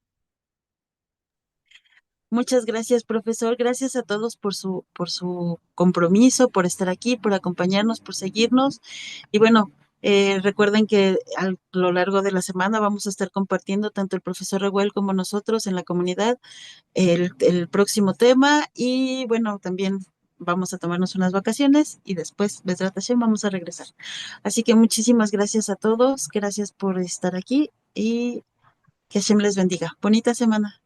muchas gracias, profesor. Gracias a todos por su compromiso, por estar aquí, por acompañarnos, por seguirnos. Y bueno, recuerden que a lo largo de la semana vamos a estar compartiendo tanto el profesor Revuel como nosotros en la comunidad el próximo tema y bueno, también vamos a tomarnos unas vacaciones y después, Besrat Hashem, vamos a regresar. Así que muchísimas gracias a todos, gracias por estar aquí y que Hashem les bendiga. Bonita semana.